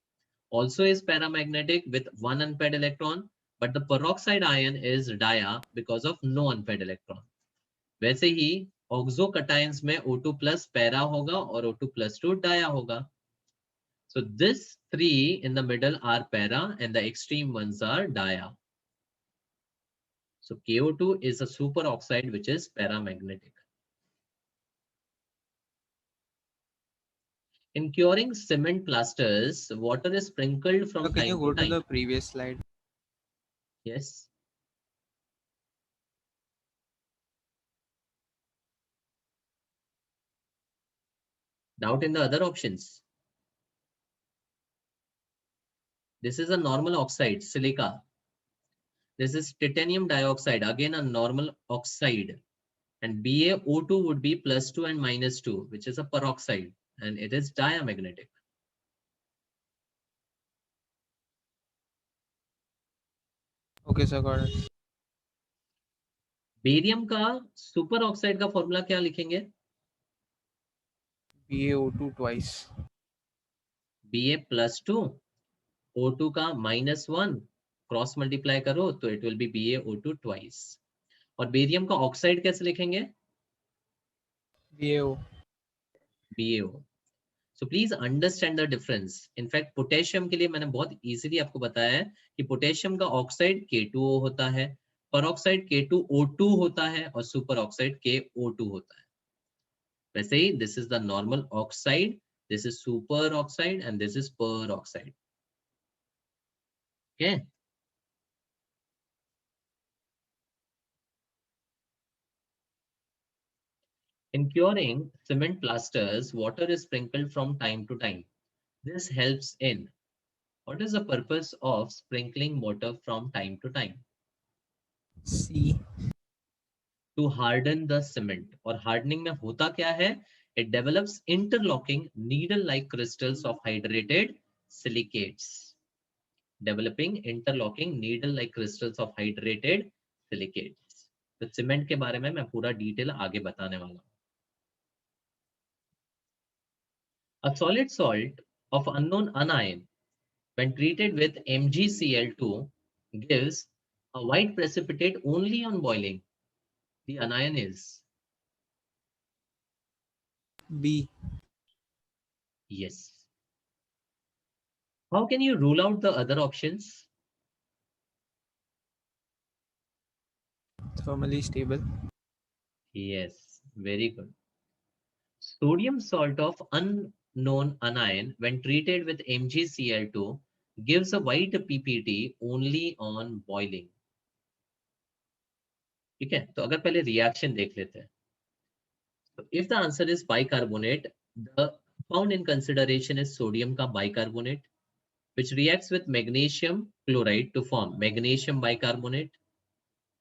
also is paramagnetic with one unpaired electron, but the peroxide ion is dia because of no unpaired electron. वैसे ही ऑक्सो कटायंस में O2 plus para होगा और O2 plus 2 dia होगा. So this three in the middle are para and the extreme ones are dia. So KO2 is a superoxide which is paramagnetic. In curing cement plasters, water is sprinkled from So can you time go to to time. the previous slide? Yes. Doubt in the other options. This is a normal oxide, silica. This is titanium dioxide, again a normal oxide. And BaO2 would be +2 and -2, which is a peroxide, and it is diamagnetic. Okay, sir, got it. Barium का super oxide का formula क्या लिखेंगे? BaO2 twice. Ba +2, O2 का -1 cross multiply करो तो it will be BaO2 twice. और barium का oxide कैसे लिखेंगे? BaO. BaO. So please understand the difference. In fact potassium के लिए मैंने बहुत इजीली आपको बताया है कि पोटेशियम का ऑक्साइड K2O होता है, परऑक्साइड K2O2 होता है और सुपर ऑक्साइड KO2 होता है. वैसे ही this is the normal oxide, this is superoxide and this is peroxide. Okay. In curing cement plasters, water is sprinkled from time to time. This helps in. What is the purpose of sprinkling water from time to time? C. To harden the cement. और hardening में होता क्या है? It develops interlocking needle-like crystals of hydrated silicates. Developing interlocking needle-like crystals of hydrated silicates. तो cement के बारे में मैं पूरा डिटेल आगे बताने वाला हूँ. A solid salt of unknown anion when treated with MgCl2 gives A white precipitate only on boiling. The anion is. B. Yes. How can you rule out the other options? Thermally stable. Yes, very good. Sodium salt of unknown anion when treated with MgCl2 gives a white PPT only on boiling. ठीक है, तो अगर पहले reaction देख लेते हैं. So if the answer is bicarbonate, the compound in consideration is sodium का bicarbonate, which reacts with magnesium chloride to form magnesium bicarbonate.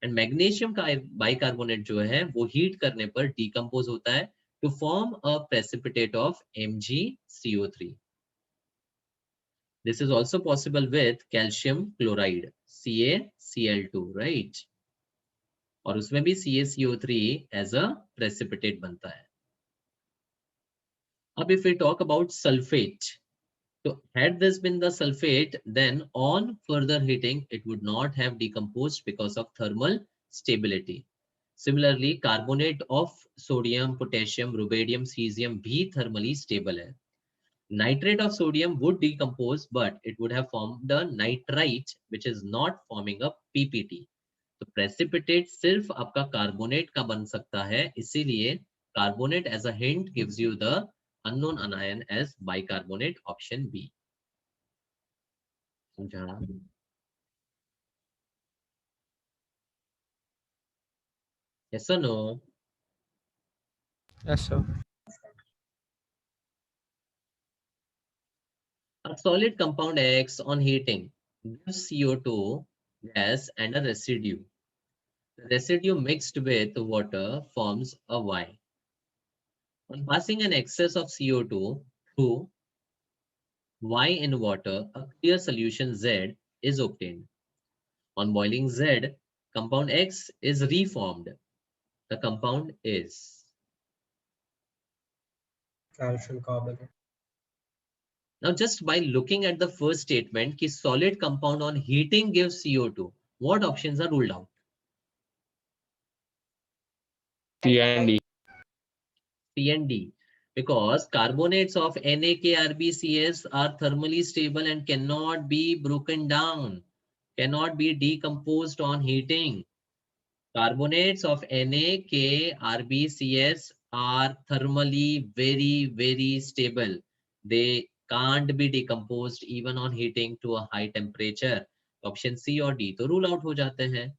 And magnesium का bicarbonate जो है वो heat करने पर decompose होता है to form a precipitate of MgCO3. This is also possible with calcium chloride, CaCl2, right? और उसमें भी CaCO3 as a precipitate बनता है. अब if we talk about sulfate, so had this been the sulfate, then on further heating, it would not have decomposed because of thermal stability. Similarly, carbonate of sodium, potassium, rubidium, cesium भी thermally stable है. Nitrate of sodium would decompose, but it would have formed the nitrite, which is not forming a PPT. तो precipitate सिर्फ आपका carbonate का बन सकता है, इसीलिए carbonate as a hint gives you the unknown anion as bicarbonate, option B. समझा? Yes or no? Yes, sir. A solid compound X on heating gives CO2 gas and a residue. The residue mixed with water forms a Y. On passing an excess of CO2 through Y in water, a clear solution Z is obtained. On boiling Z, compound X is reformed. The compound is. calcium carbonate. Now, just by looking at the first statement, कि solid compound on heating gives CO2, what options are ruled out? C and D. C and D. Because carbonates of NaKRbCs are thermally stable and cannot be broken down, cannot be decomposed on heating. Carbonates of NaKRbCs are thermally very, very stable. They can't be decomposed even on heating to a high temperature. Option C और D तो rule out हो जाते हैं.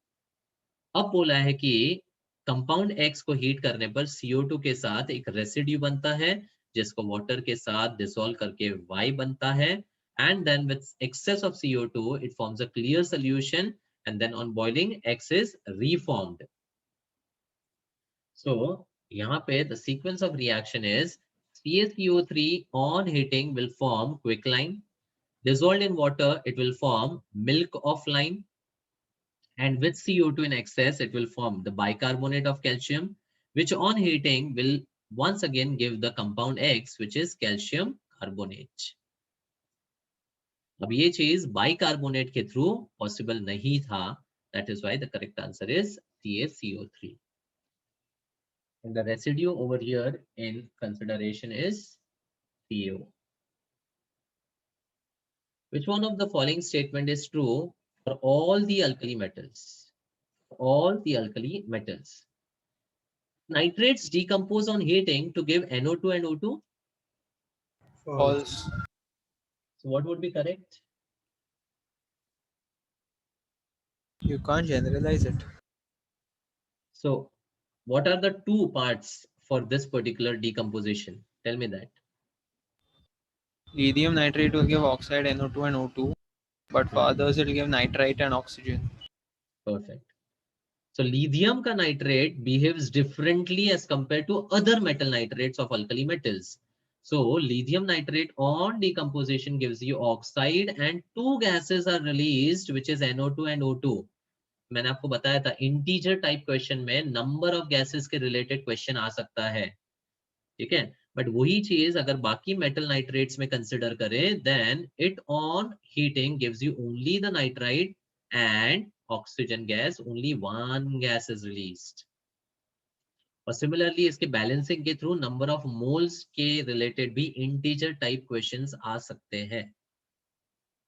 अब बोला है कि compound X को हीट करने पर CO2 के साथ एक रेसिड्यू बनता है जिसको वाटर के साथ डिसॉल्व करके Y बनता है, and then with excess of CO2 it forms a clear solution, and then on boiling X is reformed. So यहाँ पे the sequence of reaction is CaCO3 on heating will form quicklime, dissolved in water it will form milk of lime, and with CO2 in excess, it will form the bicarbonate of calcium, which on heating will once again give the compound X, which is calcium carbonate. अब ये चीज bicarbonate के through possible नहीं था. That is why the correct answer is CaCO3. And the residue over here in consideration is CO. Which one of the following statement is true for all the alkali metals? All the alkali metals. Nitrates decompose on heating to give NO2 and O2. False. So what would be correct? You can't generalize it. So what are the two parts for this particular decomposition? Tell me that. Lithium nitrate will give oxide NO2 and O2, but for others it will give nitrite and oxygen. Perfect. So lithium ka nitrate behaves differently as compared to other metal nitrates of alkali metals. So lithium nitrate on decomposition gives you oxide and two gases are released, which is NO2 and O2. मैंने आपको बताया था integer type question में number of gases के related question आ सकता है, ठीक है. बट वही चीज अगर बाकी मेटल नाइट्रेट्स में कंसिडर करें, then it on heating gives you only the nitrite and oxygen gas, only one gas is released. और सिमिलरली इसके बैलेंसिंग के थ्रू नंबर ऑफ मोल्स के रिलेटेड भी इंटीजर टाइप क्वेश्चंस आ सकते हैं.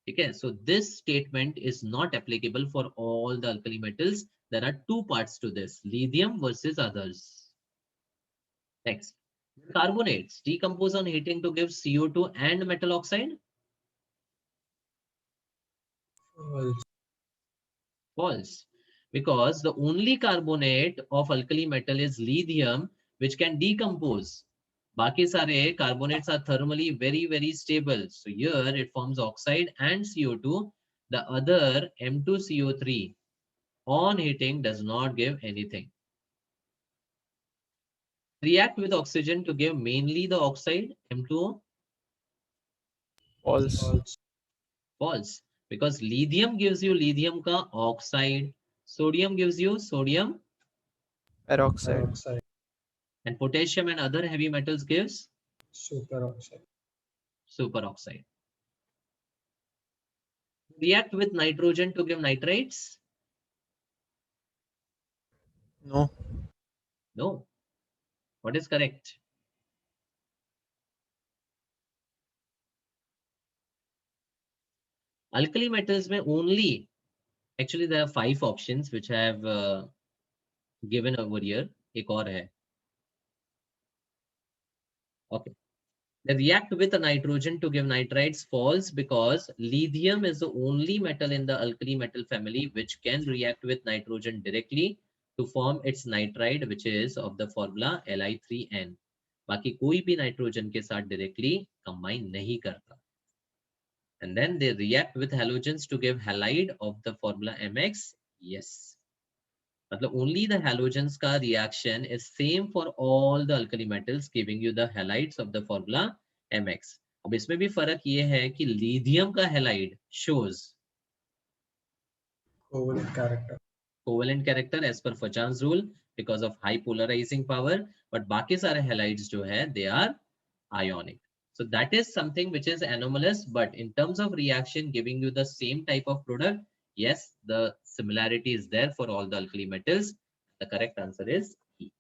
ठीक है, so this statement is not applicable for all the alkali metals. There are two parts to this, lithium versus others. Next, carbonates decompose on heating to give CO2 and metal oxide. False. False, because the only carbonate of alkali metal is lithium, which can decompose. Baki sare carbonates are thermally very stable. So here it forms oxide and CO2. The other M2CO3 on heating does not give anything. React with oxygen to give mainly the oxide M2O. False. False. False, because lithium gives you lithium ka oxide, sodium gives you sodium, Peroxide. Peroxide. and potassium and other heavy metals gives Superoxide. superoxide. React with nitrogen to give nitrates. No. No. What is correct? Alkali metals में only, actually there are 5 options which I have given over here. एक और है. Okay. They react with a nitrogen to give nitrites. False, because lithium is the only metal in the alkali metal family which can react with nitrogen directly to form its nitride, which is of the formula Li3N. बाकी कोई भी nitrogen के साथ directly combine नहीं करता. And then they react with halogens to give halide of the formula Mx. Yes. मतलब only the halogens का reaction is same for all the alkali metals, giving you the halides of the formula Mx. अब इसमें भी फर्क ये है कि lithium का halide shows Covalent character. covalent character as per Fajans rule because of high polarizing power, but बाकी सारे halides जो है they are ionic. So that is something which is anomalous, but in terms of reaction giving you the same type of product, yes, the similarity is there for all the alkali metals. The correct answer is E.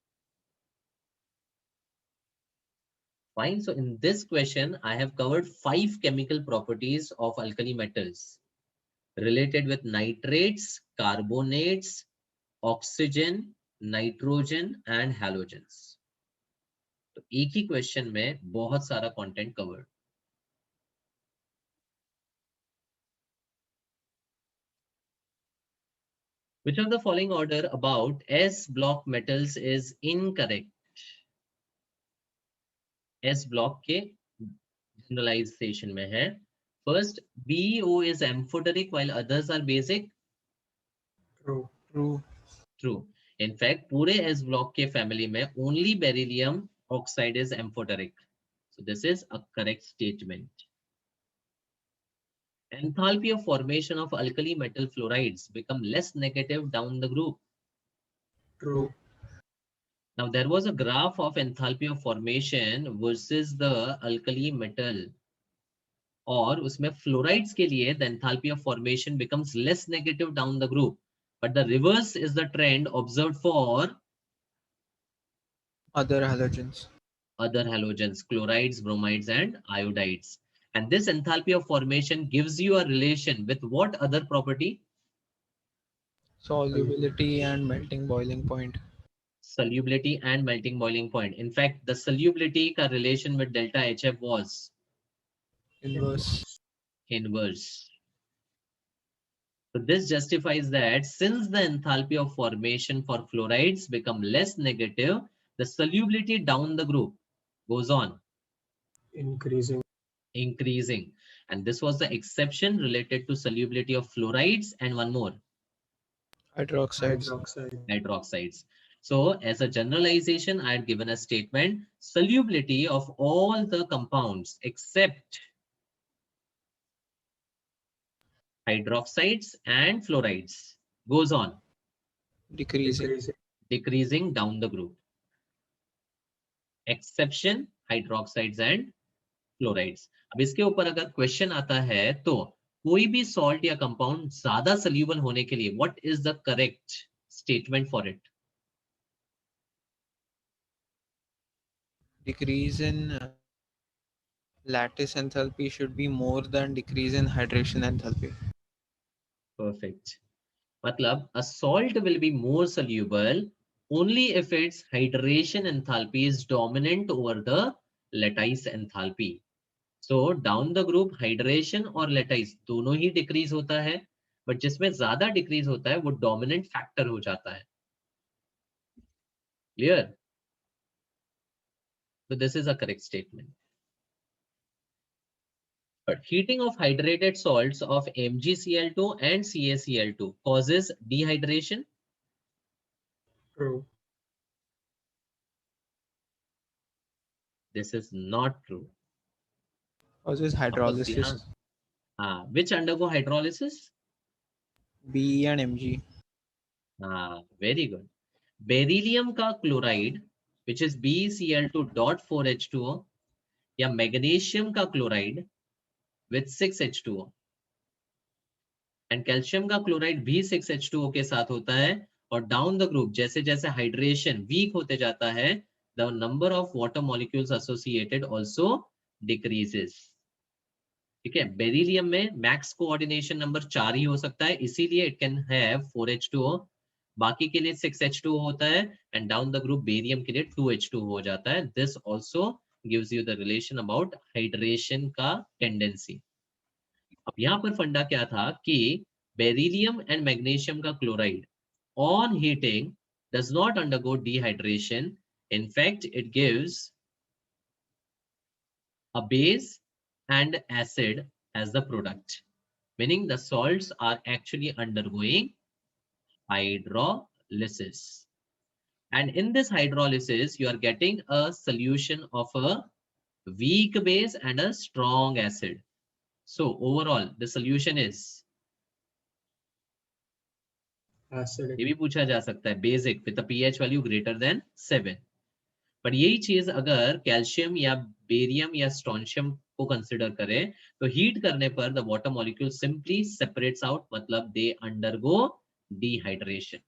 Fine. So in this question, I have covered 5 chemical properties of alkali metals related with nitrates, carbonates, oxygen, nitrogen, and halogens. तो एक ही question में बहुत सारा content covered. Which of the following order about S block metals is incorrect? S block के generalization में है. First, BO is amphoteric while others are basic. True. True. True. In fact, पूरे S block के family में only beryllium oxide is amphoteric. So this is a correct statement. Enthalpy of formation of alkali metal fluorides become less negative down the group. True. Now there was a graph of enthalpy of formation versus the alkali metal. और उसमें fluorides के लिए the enthalpy of formation becomes less negative down the group. But the reverse is the trend observed for Other halogens. other halogens, chlorides, bromides, and iodides. And this enthalpy of formation gives you a relation with what other property? Solubility and melting boiling point. Solubility and melting boiling point. In fact, the solubility ka relation with delta HF was Inverse. inverse. So this justifies that since the enthalpy of formation for fluorides become less negative, the solubility down the group goes on Increasing. increasing. And this was the exception related to solubility of fluorides and one more, Hydroxides. hydroxides. So as a generalization, I had given a statement, solubility of all the compounds except hydroxides and fluorides goes on Decreasing. decreasing down the group. Exception hydroxides and fluorides. अब इसके ऊपर अगर question आता है तो कोई भी salt या कंपाउंड ज्यादा सोल्यूबल होने के लिए what is the correct statement for it? Decrease in lattice enthalpy should be more than decrease in hydration enthalpy. Perfect. मतलब a salt will be more soluble only if its hydration enthalpy is dominant over the lattice enthalpy. So down the group hydration और lattice दोनों ही decrease होता है, but जिसमें ज्यादा decrease होता है वो डोमिनेंट फैक्टर हो जाता है. Clear? So this is a correct statement. But heating of hydrated salts of MgCl2 and CaCl2 causes dehydration. True. This is not true. Causes hydrolysis. Which undergo hydrolysis? Be and Mg. Very good. Beryllium का chloride, which is BeCl2.4H2O, या magnesium का chloride with 6H2O, and calcium का chloride भी 6H2O के साथ होता है, और down the group जैसे जैसे hydration weak होते जाता है, the number of water molecules associated also decreases. ठीक है, बेरिलियम में मैक्स कोऑर्डिनेशन नंबर 4 ही हो सकता है, इसीलिए इट कैन हैव 4H2O, बाकी के लिए 6H2O होता है, and down the group barium के लिए 2H2O हो जाता है. This also gives you the relation about hydration का टेंडेंसी. अब यहाँ पर फंडा क्या था कि बेरिलियम एंड मैग्नीशियम का chloride on heating does not undergo dehydration. In fact, it gives a base and acid as the product, meaning the salts are actually undergoing hydrolysis. And in this hydrolysis, you are getting a solution of a weak base and a strong acid. So overall, the solution is, Acidic. ये भी पूछा जा सकता है, basic with a pH value greater than 7. पर यही चीज अगर कैल्शियम या बेरियम या स्ट्रोंशियम को कंसिडर करें तो हीट करने पर the water molecule simply separates out, मतलब they undergo dehydration.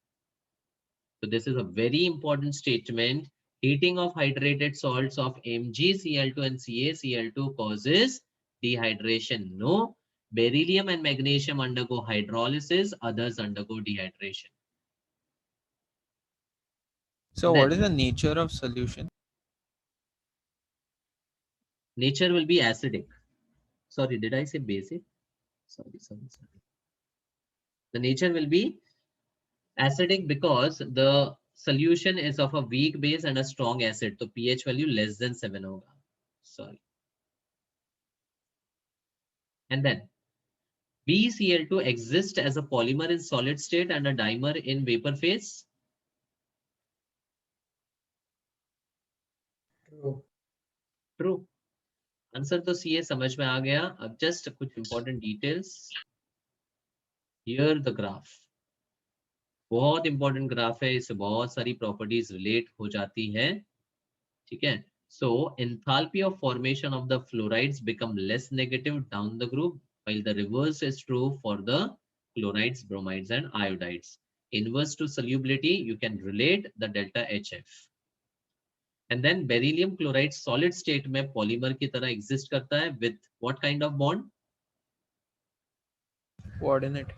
So this is a very important statement. Heating of hydrated salts of MgCl2 and CaCl2 causes dehydration. No, beryllium and magnesium undergo hydrolysis, others undergo dehydration. So And what then- is the nature of solution? Nature will be acidic. Sorry, did I say basic? Sorry. The nature will be acidic because the solution is of a weak base and a strong acid. So pH value less than 7 hoga. Sorry. And then BeCl2 exists as a polymer in solid state and a dimer in vapor phase. True. True. Answer तो सी है, समझ में आ गया. अब just कुछ important details. Here the graph, बहुत important graph है, इससे बहुत सारी प्रॉपर्टीज रिलेट हो जाती है. ठीक है. So enthalpy of formation of the fluorides become less negative down the group, while the reverse is true for the chlorides, bromides and iodides. Inverse to solubility, you can relate the delta HF. And then beryllium chloride solid state में polymer की तरह exist करता है with what kind of bond? Coordinate.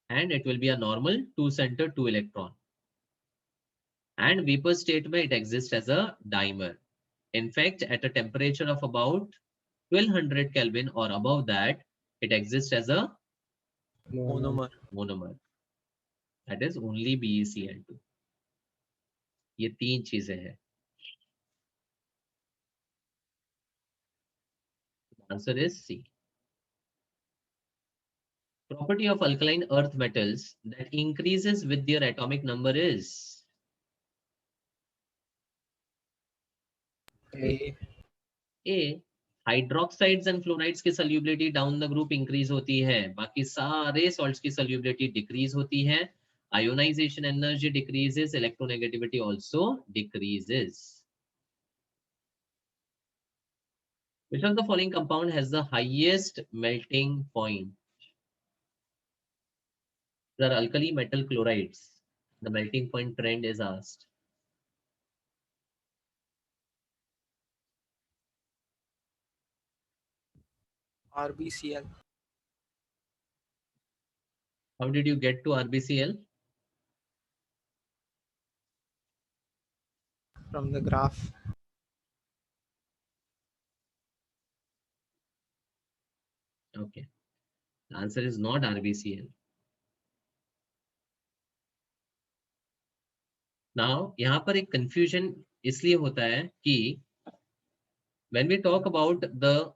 And it will be a normal 2 center 2 electron. And vapor state में it exists as a dimer. In fact, at a temperature of about 1200 Kelvin or above that, it exists as a Monomer. monomer. That is only BeCl2. ये तीन चीजें हैं. Answer is C. Property of alkaline earth metals that increases with their atomic number is A. A. Hydroxides and fluorides की solubility down the group increase होती है, बाकी सारे salts की सॉल्युबिलिटी डिक्रीज होती है. Ionization energy decreases, electronegativity also decreases. Which of the following compound has the highest melting point? There are alkali metal chlorides. The melting point trend is asked. RBCl. How did you get to RBCl? From the graph. Okay. The answer is not RBCl. Now, यहाँ पर एक confusion इसलिए होता है कि when we talk about the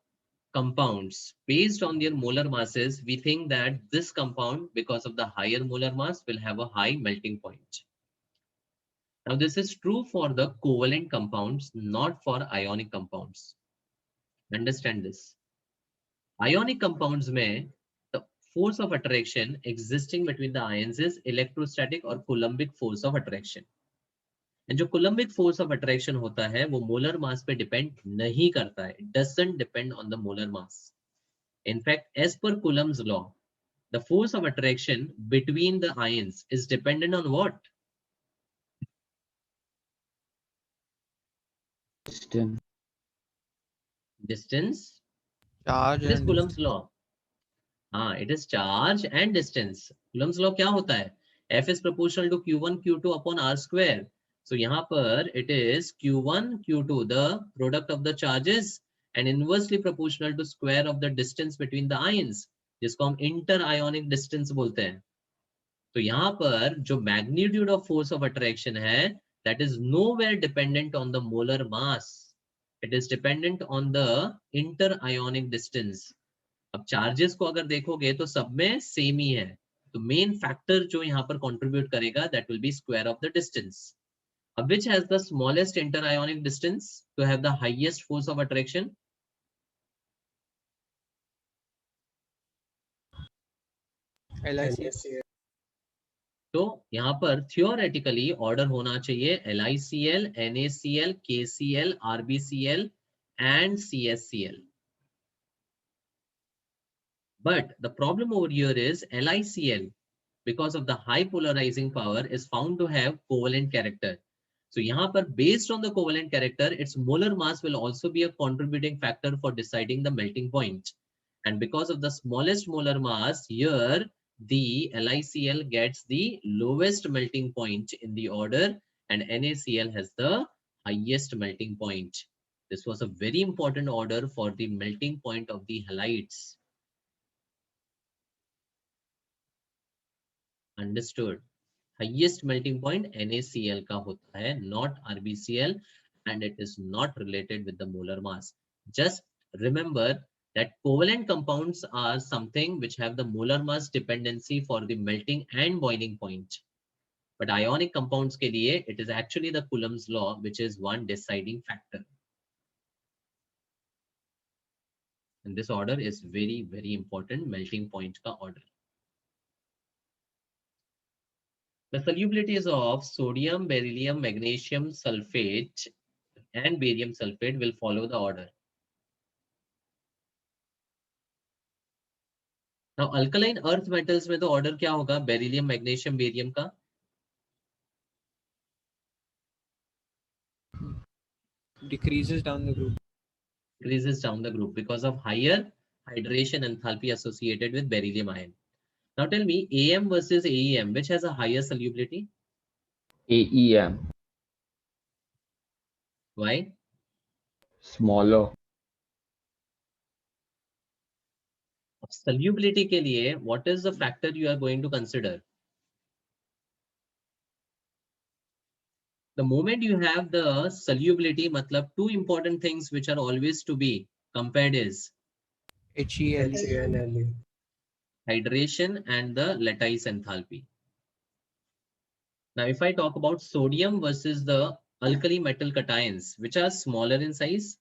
compounds based on their molar masses, we think that this compound, because of the higher molar mass, will have a high melting point. Now, this is true for the covalent compounds, not for ionic compounds. Understand this. Ionic compounds में the force of attraction existing between the ions is electrostatic or Coulombic force of attraction. And जो Coulombic force of attraction होता है वो molar mass पे depend नहीं करता है. It doesn't depend on the molar mass. In fact, as per Coulomb's law, the force of attraction between the ions is dependent on what? Distance. Distance. Charge What is and Coulomb's law? हाँ, it is charge and distance. Coulomb's law क्या होता है? F is proportional to Q1 Q2 upon R square. So यहाँ पर it is Q1 Q2, the product of the charges, and inversely proportional to square of the distance between the ions, जिसको हम inter-ionic distance बोलते हैं. तो यहाँ पर जो magnitude of force of attraction है, that is nowhere dependent on the molar mass. It is dependent on the inter-ionic distance. अब चार्जेस को अगर देखोगे तो सब में सेम ही है. तो मेन फैक्टर जो यहाँ पर कंट्रीब्यूट करेगा that will be square of the distance. अब which has the smallest inter ionic distance to have the highest force of attraction? LICL. तो यहाँ पर थियोरेटिकली ऑर्डर होना चाहिए LICL, NaCl, KCl, RBCl and CSCl. But the problem over here is LICL, because of the high polarizing power, is found to have covalent character. So यहाँ पर based on the covalent character, its molar mass will also be a contributing factor for deciding the melting point. And because of the smallest molar mass here, the LICL gets the lowest melting point in the order, and NaCl has the highest melting point. This was a very important order for the melting point of the halides. Understood. Highest melting point NaCl का होता है, not RBCl, and it is not related with the molar mass. Just remember that covalent compounds are something which have the molar mass dependency for the melting and boiling point. But ionic compounds के लिए it is actually the Coulomb's law which is one deciding factor. And this order is very, very important, melting point का order. The solubilities of sodium, beryllium, magnesium sulfate and barium sulfate will follow the order. Now, alkaline earth metals में तो order क्या होगा? Beryllium, magnesium, barium का? Decreases down the group. Decreases down the group because of higher hydration enthalpy associated with beryllium ion. Now tell me, AM versus AEM, which has a higher solubility? AEM. Why? Smaller. Solubility के लिए, what is the factor you are going to consider? The moment you have the solubility, matlab two important things which are always to be compared is HEL. HNLE. hydration and the lattice enthalpy. Now, if I talk about sodium versus the alkali metal cations, which are smaller in size?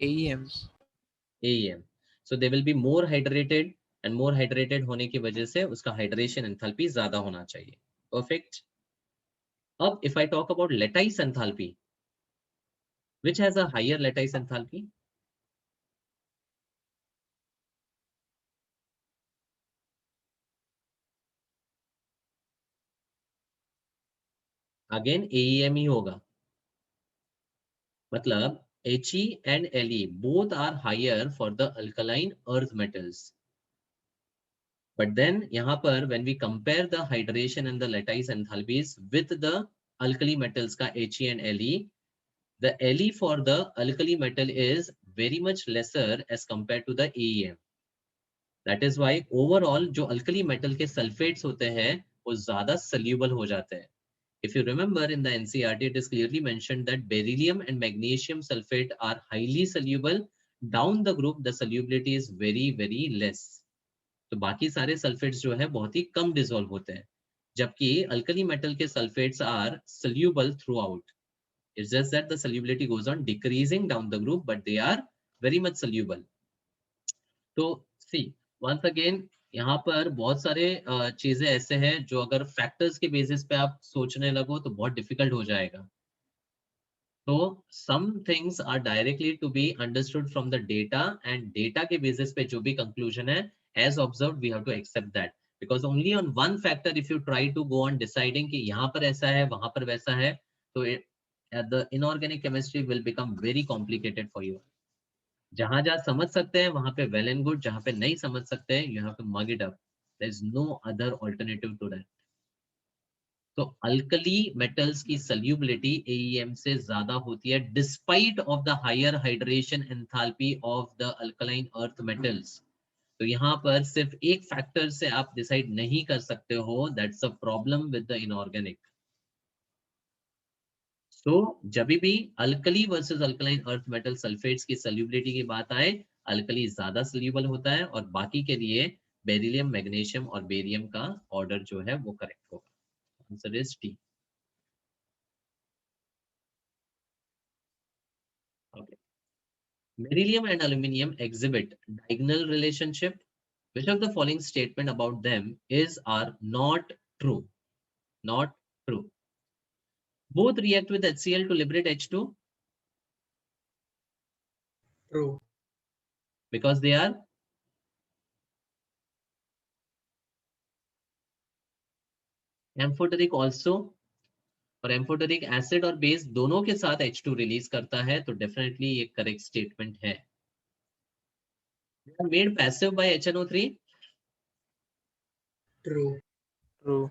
AEMs. AEM. So they will be more hydrated, and more hydrated होने की वजह से उसका hydration enthalpy ज़्यादा होना चाहिए. Perfect. अब if I talk about lattice enthalpy, which has a higher lattice enthalpy? Again AEM ही होगा, मतलब He and Le both are higher for the alkaline earth metals. But then यहाँ पर when we compare the hydration and the lattice enthalpies with the alkali metals का He and Le, the Le for the alkali metal is very much lesser as compared to the AEM. That is why overall जो alkali metal के sulfates होते हैं वो ज़्यादा soluble हो जाते हैं. If you remember in the NCERT, it is clearly mentioned that beryllium and magnesium sulfate are highly soluble. Down the group, the solubility is very, very less. तो बाकी सारे सल्फेट्स जो है बहुत ही कम डिसॉल्व होते हैं, जबकि अल्कली मेटल के sulphates are soluble throughout. It's just that the solubility goes on decreasing down the group, but they are very much soluble. तो see, once again यहाँ पर बहुत सारे चीजें ऐसे हैं जो अगर फैक्टर्स के बेसिस पे आप सोचने लगो तो बहुत डिफिकल्ट हो जाएगा. तो some things are directly to be understood from the data, and data के basis पे जो भी conclusion है, as observed we have to accept that, because only on one factor if you try to go on deciding कि यहाँ पर ऐसा है वहाँ पर वैसा है, तो the inorganic chemistry will become very complicated for you. जहाँ जहाँ समझ सकते हैं वहाँ पे well and good, जहाँ पे नहीं समझ सकते हैं you have to mug it up. There is no other alternative to that. तो अल्कली मेटल्स की सल्यूबिलिटी AEM से ज्यादा होती है despite of the higher hydration enthalpy of the alkaline earth metals. तो यहाँ पर सिर्फ एक फैक्टर से आप डिसाइड नहीं कर सकते हो, that's a problem with the inorganic. So जब भी alkali versus alkaline earth metal sulphates की सल्यूबिलिटी की बात आए, अल्कली ज्यादा सल्यूबल होता है और बाकी के लिए बेरिलियम, मैग्नीशियम और बेरियम का ऑर्डर जो है वो करेक्ट होगा. Answer is D. Okay. Beryllium and aluminium exhibit diagonal relationship. Which of the following statement about them is or not true? Not true. Both react with HCl to liberate H2 True. because they are amphoteric also. और amphoteric acid और base दोनों के साथ H2 release करता है, तो definitely ये correct statement है. They are made passive by HNO3. True. True.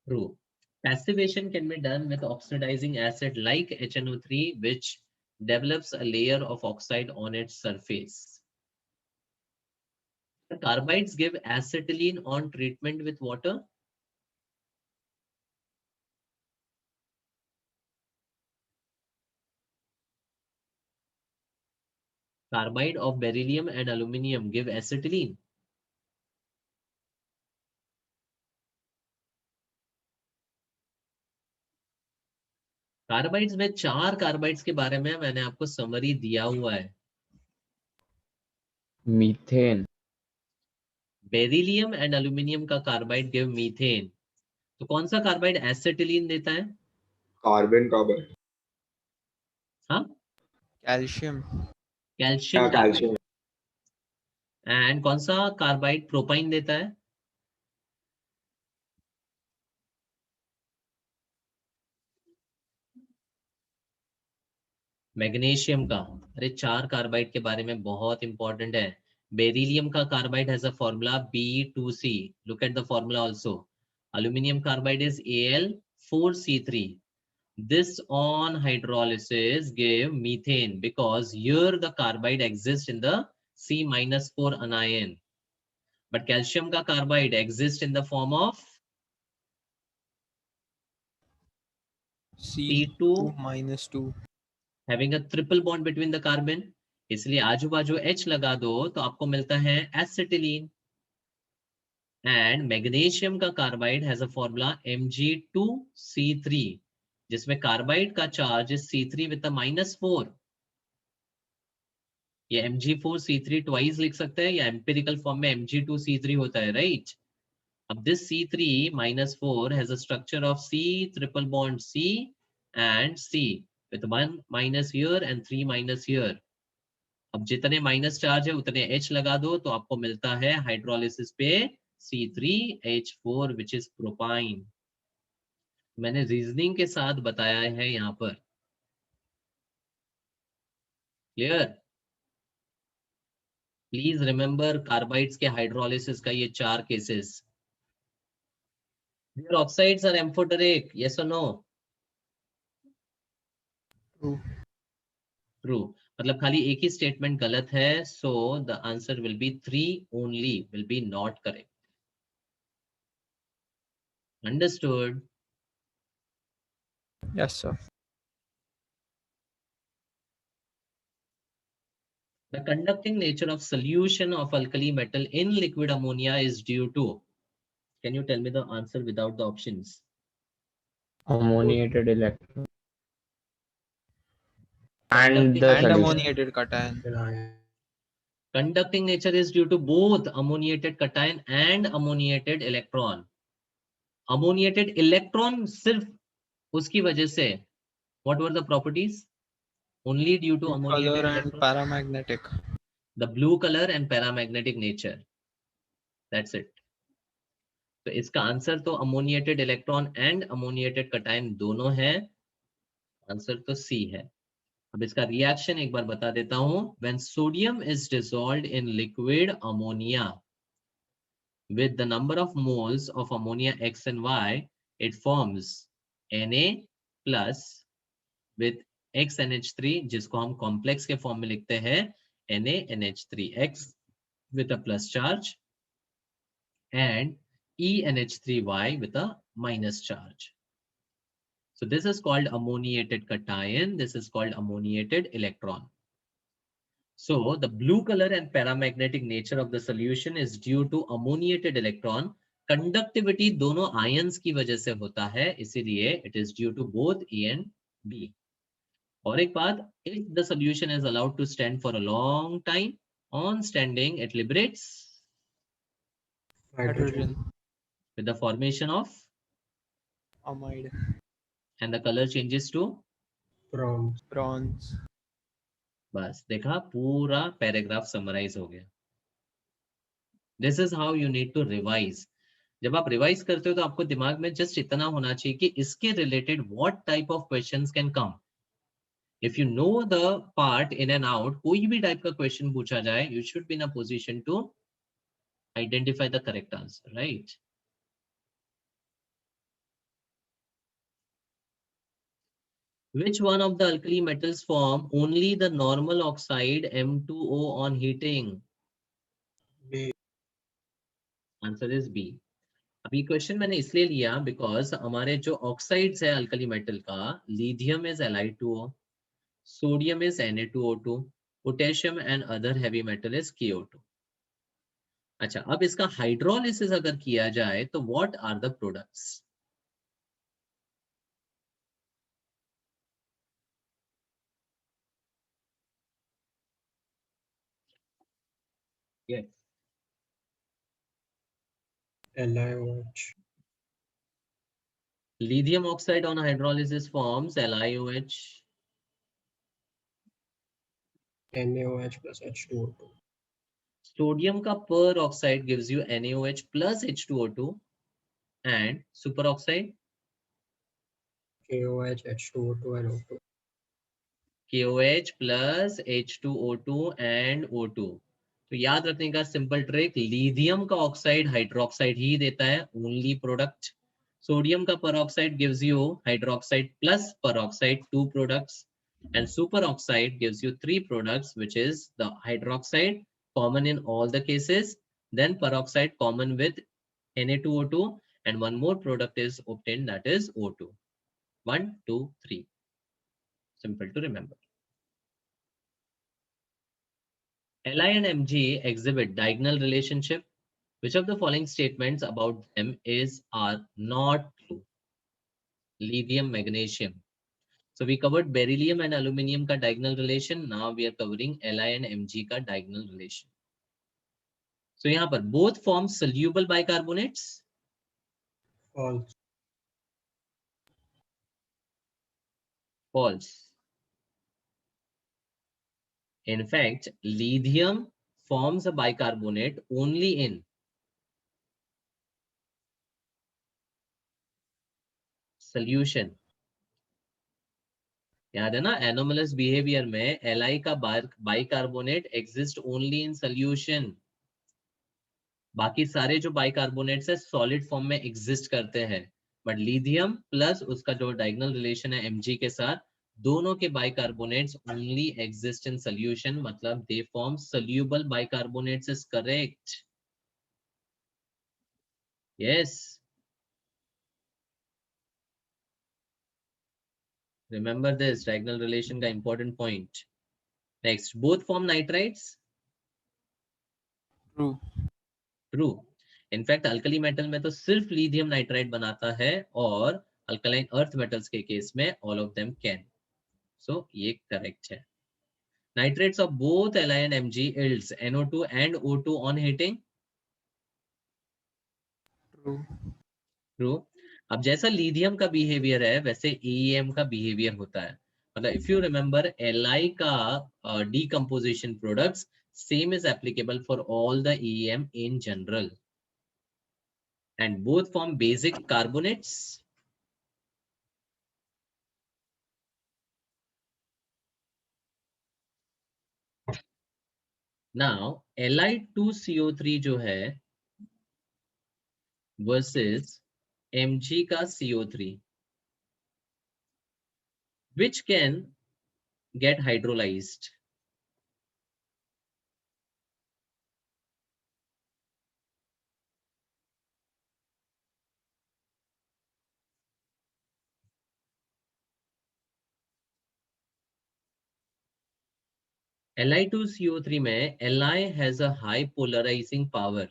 True. Passivation can be done with oxidizing acid like HNO3, which develops a layer of oxide on its surface. The carbides give acetylene on treatment with water. Carbide of beryllium and aluminium give acetylene. Carbides में 4 carbides के बारे में मैंने आपको summary दिया हुआ है. Methane. Beryllium and aluminium का कार्बाइड गिव मीथेन. तो कौन सा कार्बाइड एसिटिलीन देता है? Carbon carbide. हाँ, Calcium. Calcium calcium. Carbide. And कौन सा कार्बाइड प्रोपाइन देता है? मैग्नीशियम का. अरे 4 कार्बाइड के बारे में बहुत इंपॉर्टेंट है. बेरिलियम का carbide has a formula B2C. Look at the formula also. Aluminium carbide is Al4C3. This on hydrolysis give methane because here the carbide exists in the C-4 anion. But calcium ka carbide exists in the form of C2-2 having a triple bond between the carbon. इसलिए आजू बाजू H लगा दो तो आपको मिलता है acetylene. And magnesium का carbide has a formula Mg2C3, जिसमें कार्बाइड का charge is C3 with a -4. ये Mg4C3 ट्वाइस लिख सकते हैं या एम्पिरिकल फॉर्म में Mg2C3 होता है, राइट? अब this C3 minus 4 has a structure of C triple bond C and C with 1 minus here and 3 minus here. अब जितने माइनस चार्ज है उतने H लगा दो तो आपको मिलता है हाइड्रोलिसिस पे C3H4 which is propine. मैंने रीजनिंग के साथ बताया है यहाँ पर. क्लियर? प्लीज रिमेंबर कार्बाइड्स के हाइड्रोलिसिस का ये 4 cases. Their oxides are amphoteric, yes or no? True. True. मतलब खाली एक ही स्टेटमेंट गलत है, so the answer will be 3 only, will be not correct. Understood? Yes, sir. The conducting nature of solution of alkali metal in liquid ammonia is due to. Can you tell me the answer without the options? Ammoniated electron. And Conducting the And nature- solution. ammoniated cation. Ion. Conducting nature is due to both ammoniated cation and ammoniated electron. Ammoniated electron सिर्फ उसकी वजह से. What were the properties? Only due to Color ammoniated and electron. paramagnetic. The blue color and paramagnetic nature. That's it. तो इसका answer तो ammoniated electron and ammoniated cation दोनों है. Answer तो सी है. अब इसका रिएक्शन एक बार बता देता हूं. When sodium is dissolved in liquid ammonia with the number of moles of ammonia X and Y, it forms Na plus with XNH3 जिसको हम कॉम्प्लेक्स के फॉर्म में लिखते हैं NaNH3X with a plus charge and ENH3Y with a minus charge. So this is called ammoniated cation. This is called ammoniated electron. So the blue color and paramagnetic nature of the solution is due to ammoniated electron. Conductivity दोनों ions की वजह से होता है, इसीलिए it is due to both E and B. और एक बात, if the solution is allowed to stand for a long time, on standing it liberates Hydrogen. with the formation of, Amide. and the color changes to. Bronze. Bronze. बस देखा, पूरा paragraph summarize हो गया. This is how you need to revise. जब आप revise करते हो तो आपको दिमाग में जस्ट इतना होना चाहिए कि इसके related what type of questions can come. If you know the part in and out, कोई भी टाइप का क्वेश्चन पूछा जाए, you should be in a position to identify the correct answer, right? Which one of the alkali metals form only the normal oxide M2O on heating? B. Answer is B. अब ये question मैंने इसलिए लिया because हमारे जो oxides है alkali metal का, lithium is Li2O, sodium is Na2O2, potassium and other heavy metal is KO2. अच्छा, अब इसका हाइड्रोलिसिस अगर किया जाए तो what are the products? Yes. LiOH. Lithium oxide on hydrolysis forms LiOH. NaOH plus H2O2. Sodium का per oxide gives you NaOH plus H2O2 and superoxide KOH, H2O2 and O2. KOH plus H2O2 and O2. तो याद रखने का simple trick, lithium का oxide hydroxide ही देता है, only product. Sodium का peroxide gives you hydroxide plus peroxide, 2 products, and superoxide gives you 3 products, which is the hydroxide common in all the cases, then peroxide common with Na2O2, and one more product is obtained, that is O2. 1, 2, 3. Simple to remember. Li and Mg exhibit diagonal relationship. Which of the following statements about them are not true? Lithium, magnesium. So we covered beryllium and aluminium ka diagonal relation. Now we are covering Li and Mg ka diagonal relation. So यहाँ पर both form soluble bicarbonates. false, False. In fact, lithium forms a bicarbonate only in solution. याद है ना, anomalous behaviour में Li का bicarbonate exist only in solution. बाकी सारे जो बाइकार्बोनेट्स है सॉलिड फॉर्म में एग्जिस्ट करते हैं, बट लिथियम प्लस उसका जो डायगोनल रिलेशन है Mg के साथ, दोनों के bicarbonates only exist in solution, मतलब they form soluble bicarbonates. Is correct. Yes, remember this diagonal relation का important point. Next, both form nitrides. True. True. In fact alkali metal में तो सिर्फ लिथियम नाइट्राइड बनाता है, और अल्कलाइन अर्थ मेटल्स के case में all of them can. So ये करेक्ट है. Nitrates of both Li and Mg yields NO2 and O2 on heating. True. True. अब जैसा लिथियम का बिहेवियर है वैसे AEM का बिहेवियर होता है. मतलब इफ यू रिमेंबर Li का decomposition products same is applicable for all the EM in general, and both form basic carbonates. Now Li2CO3 जो है versus Mg का CO3, which can get hydrolyzed? Li2CO3 में Li has a high polarizing power,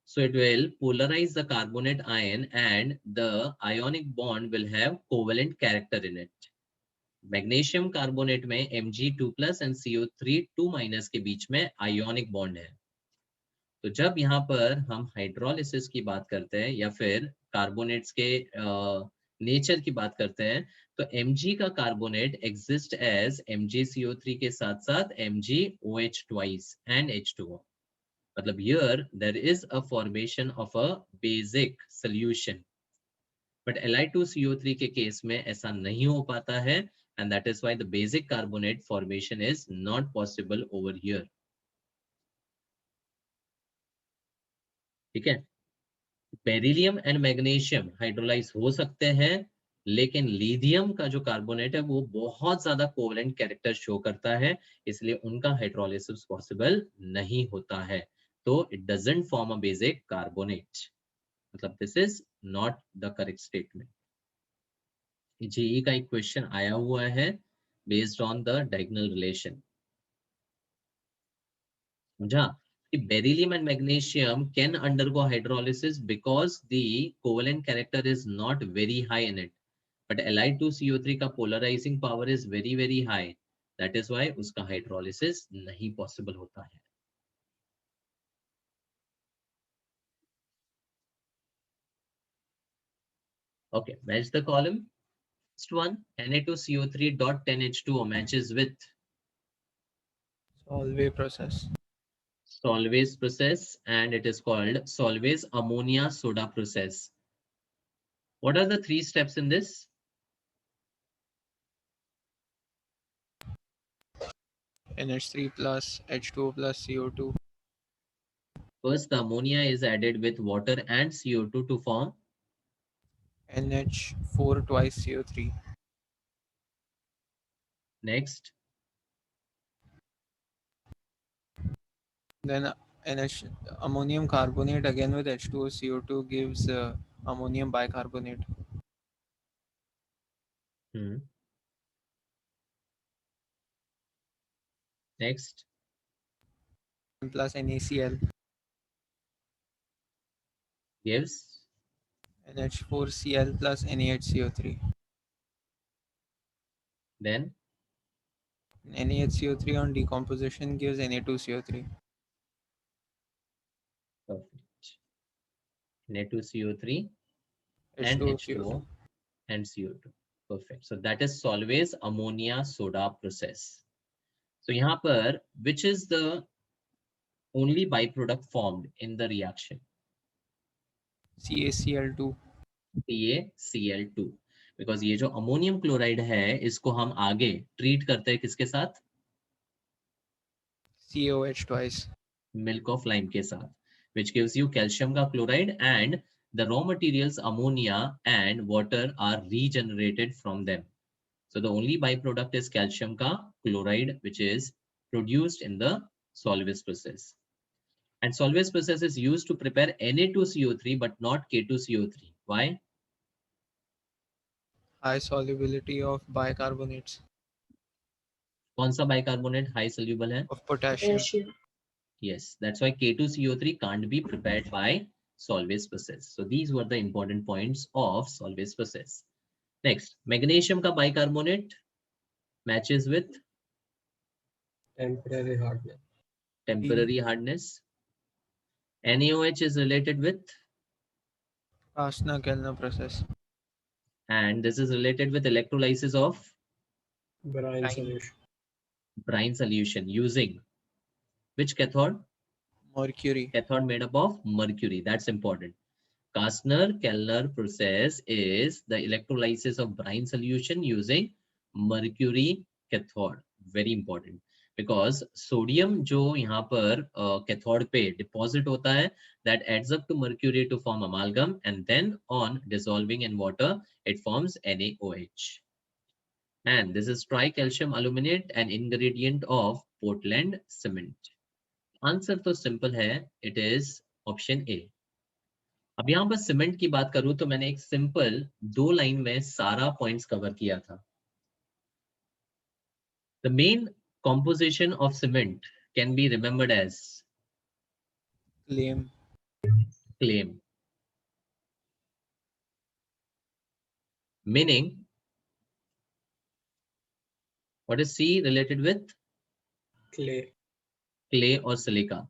so it will polarize the carbonate ion and the ionic bond will have covalent character in it. Magnesium carbonate में Mg2 plus and CO3 2 minus के बीच में ionic bond है. तो जब यहाँ पर हम hydrolysis की बात करते हैं या फिर कार्बोनेट्स के नेचर की बात करते हैं, तो Mg का कार्बोनेट एग्जिस्ट एज MgCO3 के साथ साथ MgOH twice and H2O. मतलब here there is a formation of a basic solution, but Li2CO3 के केस में ऐसा नहीं हो पाता है, and that is why the basic carbonate formation is not possible over here. ठीक है. बेरिलियम एंड मैग्नीशियम हाइड्रोलाइज हो सकते हैं, लेकिन लिथियम का जो कार्बोनेट है वो बहुत ज्यादा कोवेलेंट कैरेक्टर शो करता है, इसलिए उनका हाइड्रोलिसिस पॉसिबल नहीं होता है. तो it doesn't form a basic carbonate. मतलब this is not the correct statement. JEE का एक क्वेश्चन आया हुआ है based on the diagonal relation. समझा? Beryllium and magnesium can undergo hydrolysis because the covalent character is not very high in it, but Li2CO3 का polarizing power is very very high. That is why उसका hydrolysis नहीं possible होता है. Okay, match the column. Next one, Na2CO3 dot 10H2O matches with Solvay process. Solvay's process, and it is called Solvay's ammonia soda process. What are the 3 steps in this? NH3 plus H2O plus CO2. First, the ammonia is added with water and CO2 to form NH4 twice CO3. next. Then NH ammonium carbonate again with H2O CO2 gives ammonium bicarbonate. Next. Plus NaCl Gives NH4Cl plus NaHCO3. then NaHCO3 on decomposition gives Na2CO3. perfect. Na2CO3 and H2O, H2O and CO2. Perfect. So that is Solvay's ammonia soda process. So यहाँ पर which is the only byproduct formed in the reaction? CaCl2. CaCl2. Because ये जो ammonium chloride है इसको हम आगे treat करते हैं किसके साथ? CaOH twice. Milk of lime के साथ, which gives you calcium का chloride, and the raw materials ammonia and water are regenerated from them. So the only byproduct is calcium ka chloride, which is produced in the Solvay's process. And Solvay's process is used to prepare Na2CO3 but not K2CO3. Why? High solubility of bicarbonates कौन सा bicarbonate high soluble है? of potassium. Potassium. Yes, that's why K2CO3 can't be prepared by Solvay's process. So these were the important points of Solvay's process. Next, magnesium ka bicarbonate matches with temporary hardness. temporary hardness. NaOH is related with, Kastner-Kellner process. and this is related with electrolysis of Brine Brine. solution. brine solution using which cathode? Mercury. Cathode made up of mercury. That's important. Kastner-Kellner process is the electrolysis of brine solution using mercury cathode. Very important, because sodium जो यहाँ पर cathode पे deposit होता है, that adds up to mercury to form amalgam, and then on dissolving in water it forms NaOH. And this is tricalcium aluminate, an ingredient of Portland cement. Answer तो simple है, it is option A. अब यहाँ पर cement की बात करूं तो मैंने एक सिंपल 2 लाइन में सारा पॉइंट्स कवर किया था. The main composition of cement can be remembered as Claim. Claim, meaning what is C related with Clay. clay or silica.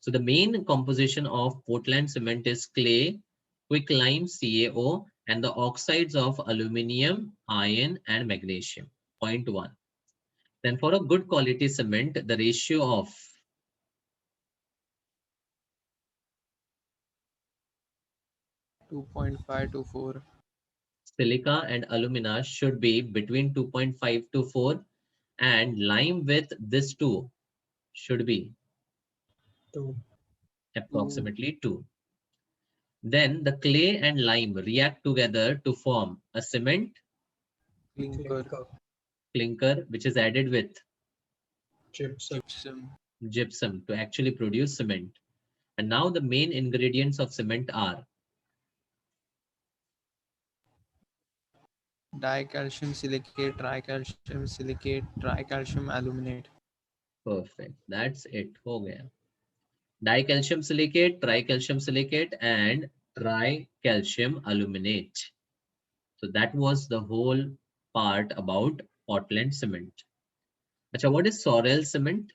So the main composition of Portland cement is clay, quicklime CaO, and the oxides of aluminium, iron, and magnesium. Point 1. Then for a good quality cement, the ratio of 2.5 to 4. silica and alumina should be between 2.5 to 4, and lime with this 2 should be 2. approximately 2. Then the clay and lime react together to form a cement Clinker. clinker, which is added with Gypsum. Gypsum. gypsum to actually produce cement. And now the main ingredients of cement are Dicalcium silicate, tricalcium silicate, tricalcium aluminate. perfect. That's it. हो गया. Dicalcium silicate, tricalcium silicate, and tricalcium aluminate. So that was the whole part about Portland cement. Acha, what is Sorel cement?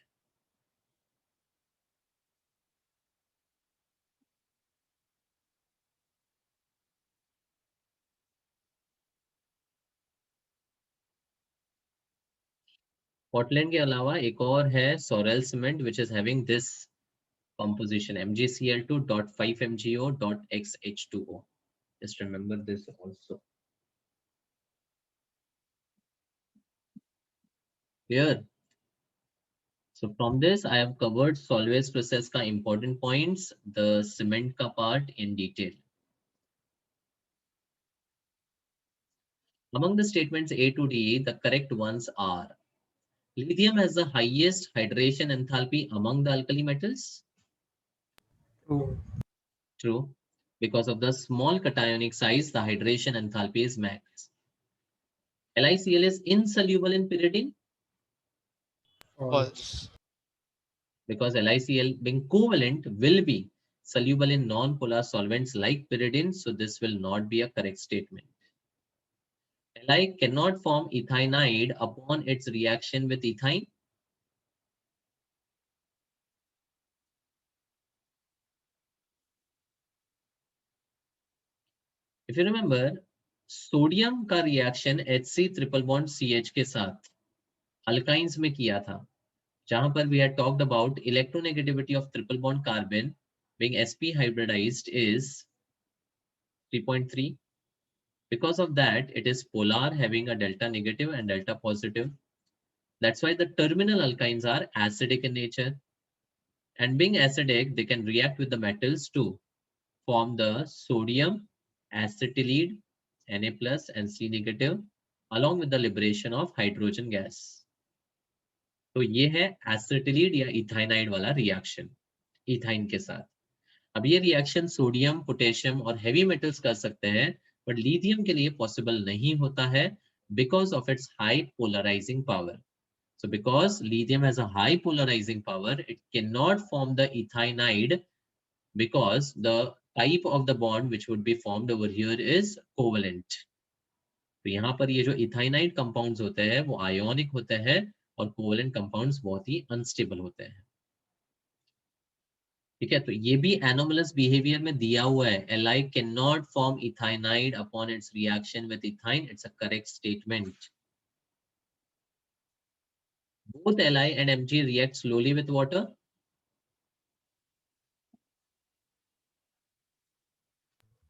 Portland के अलावा एक और है Sorel cement, which is having this composition MgCl2.5MgO.XH2O. Just remember this also. Clear? So from this, I have covered Solvay's process ka important points, the cement ka part in detail. Among the statements A to D, the correct ones are: lithium has the highest hydration enthalpy among the alkali metals. True. True. Because of the small cationic size, the hydration enthalpy is max. LiCl is insoluble in pyridine False. because LiCl being covalent will be soluble in non-polar solvents like pyridine, so this will not be a correct statement. Li cannot form ethynide upon its reaction with ethyne. If you remember, sodium का reaction HC triple bond CH के साथ alkynes में किया था, जहां पर we had talked about electronegativity of triple bond carbon being sp hybridized is 3.3. Because of that, it is polar, having a delta negative and delta positive. That's why the terminal alkynes are acidic in nature. And being acidic, they can react with the metals to form the sodium acetylide, Na plus and C negative, along with the liberation of hydrogen gas. तो ये है एसिटिलीड या इथाइनाइड वाला reaction ethyne के साथ। अब ये reaction sodium, potassium और हेवी मेटल्स कर सकते हैं, बट लिथियम के लिए पॉसिबल नहीं होता है because of its high polarizing power. So because lithium has a high polarizing power, it cannot form the ethanide because the type of the bond which would be formed over here is covalent. तो यहाँ पर ये जो इथाइनाइड compounds होते हैं वो ionic होते हैं और कोवलेंट कंपाउंड्स बहुत ही अनस्टेबल होते हैं। ठीक है, तो ये भी एनोमलस बिहेवियर में दिया हुआ है। Li cannot form ethanide upon its reaction with ethyne. It's a correct statement. Both Li and Mg react slowly with water.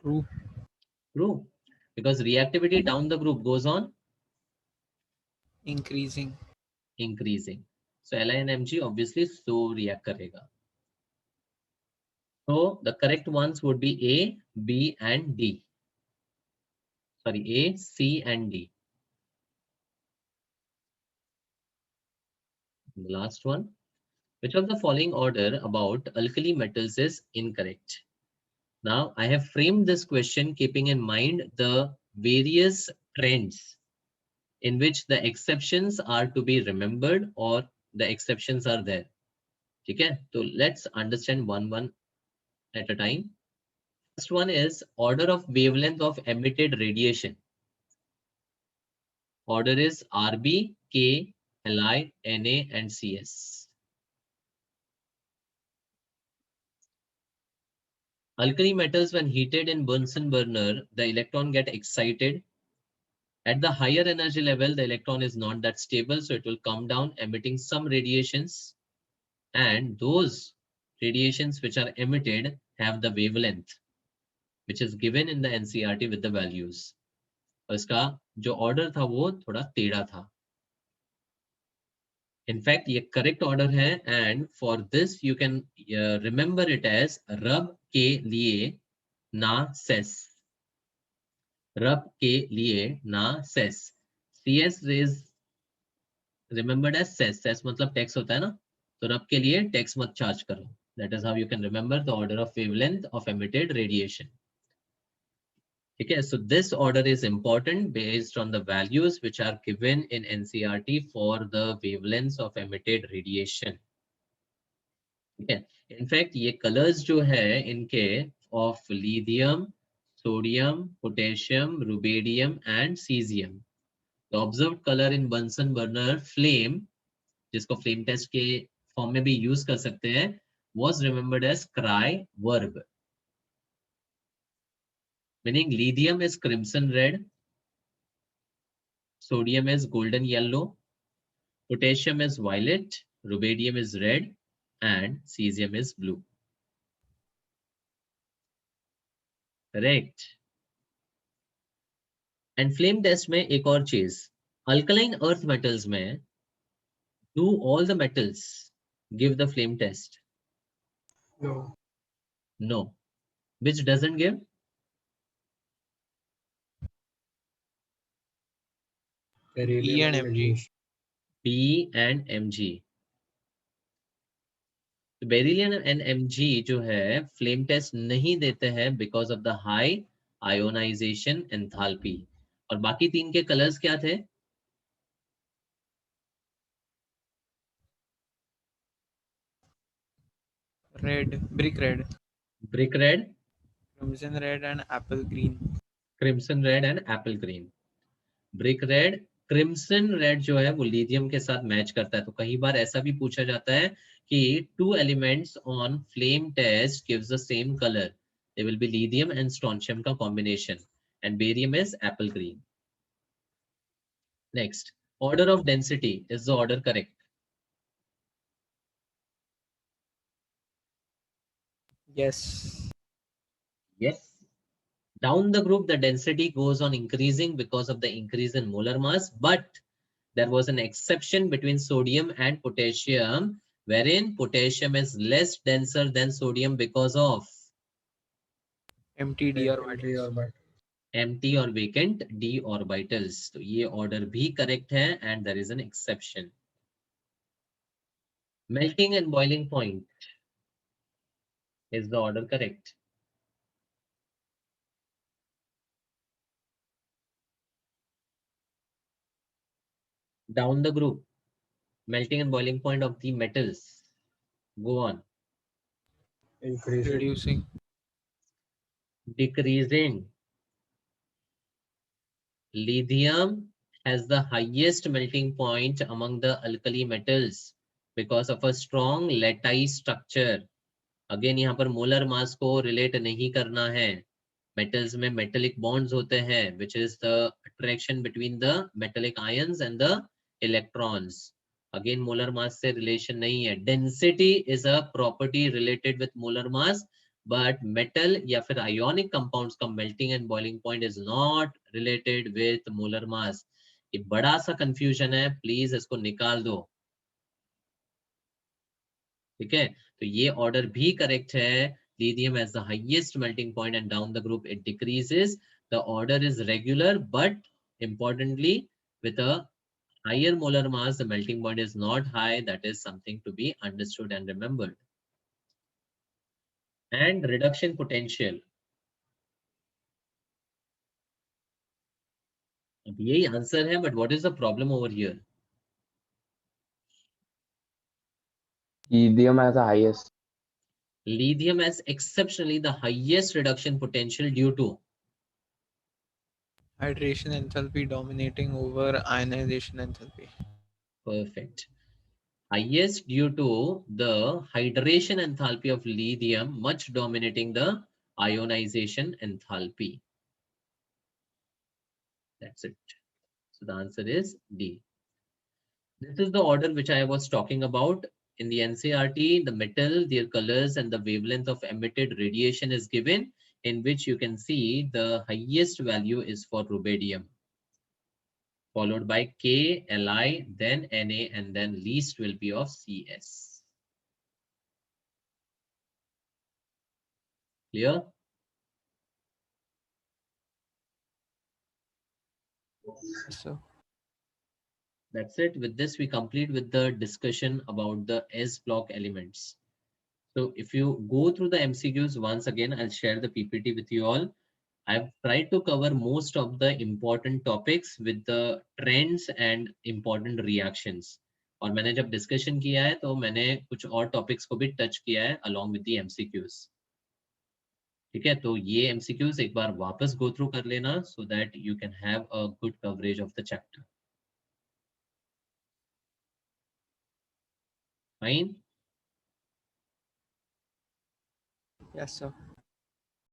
True. True, because reactivity down the group goes on Increasing. increasing. So Li and Mg obviously so react karega. So the correct ones would be A, B and D. Sorry, A, C and D. The last one. Which of the following order about alkali metals is incorrect? Now I have framed this question keeping in mind the various trends in which the exceptions are to be remembered or the exceptions are there. ठीक है, तो let's understand one at a time. First one is order of wavelength of emitted radiation. Order is Rb, K, Li, Na and Cs. Alkali metals, when heated in Bunsen burner, the electron get excited. At the higher energy level, the electron is not that stable, so it will come down emitting some radiations. And those radiations which are emitted have the wavelength, which is given in the NCERT with the values. और इसका जो order था वो थोड़ा टेढ़ा था. In fact, ये correct order है, and for this you can remember it as रब के लिए ना सेस. रब के लिए ना cess. CS is remembered as cess. Cess मतलब टैक्स होता है ना, तो रब के लिए टैक्स मत चार्ज करो. That is how you can remember the order of wavelength of emitted radiation. Okay, so this order is important based on the values which are given in NCERT for the wavelengths of emitted radiation. Okay, in fact, ये colors जो है इनके of lithium, sodium, potassium, rubidium and cesium. The observed color in Bunsen burner flame, जिसको flame test के form में भी use कर सकते हैं, was remembered as cry verb. Meaning lithium is crimson red, sodium is golden yellow, potassium is violet, rubidium is red, and cesium is blue. Correct. And flame test में एक और चीज, alkaline earth metals में do all the metals give the flame test? No. No. Which doesn't give? Beryllium E and Mg. magnesium. B and Mg. तो beryllium and Mg जो है flame test नहीं देते हैं because of the high ionisation enthalpy. और बाकी तीन के कलर्स क्या थे? Red. Brick red. Brick red, Crimson red and apple green. Crimson red and Apple green. Brick red, crimson red जो है वो लिथियम के साथ मैच करता है. तो कई बार ऐसा भी पूछा जाता है कि two elements on flame test gives the same colour. They will be lithium and strontium का combination. and barium is apple green. Next, order of density. Is the order correct? Yes. Yes. Down the group, the density goes on increasing because of the increase in molar mass, but there was an exception between sodium and potassium, wherein potassium is less denser than sodium because of Empty d orbitals. orbital. empty or vacant d orbitals. तो ये order भी correct है and there is an exception. Melting and boiling point. Is the order correct? Down the group, melting and boiling point of the metals. Go on. Increasing. Reducing. Decreasing. Lithium has the highest melting point among the alkali metals because of a strong lattice structure. Again, यहाँ पर molar mass को relate नहीं करना है. Metals में metallic bonds होते हैं, which is the attraction between the metallic ions and the electrons. Again, molar mass से relation नहीं है. Density is a property related with molar mass, but metal या फिर ionic compounds का melting and boiling point is not related with molar mass. ये बड़ा सा confusion है, please इसको निकाल दो. ठीक है, तो ये order भी correct है. Lithium has the highest melting point and down the group it decreases. The order is regular, but importantly, with a higher molar mass, the melting point is not high. That is something to be understood and remembered. And reduction potential. अब यही answer है, but what is the problem over here? Lithium has the highest. Lithium has exceptionally the highest reduction potential due to Hydration enthalpy dominating over ionization enthalpy. perfect. Highest due to the hydration enthalpy of lithium, much dominating the ionization enthalpy. That's it. So the answer is D. This is the order which I was talking about. In the NCERT, the metal, their colors, and the wavelength of emitted radiation is given, in which you can see the highest value is for rubidium, followed by K, Li, then Na, and then least will be of Cs. Clear? Yes, sir. That's it. With this, we complete with the discussion about the S block elements. So if you go through the MCQs once again, I'll share the PPT with you all. I've tried to cover most of the important topics with the trends and important reactions. और मैंने जब discussion किया है तो मैंने कुछ और topics को भी touch किया है along with the MCQs. ठीक है, तो ये MCQs एक बार वापस go through कर लेना so that you can have a good coverage of the chapter. Fine. Yes, sir.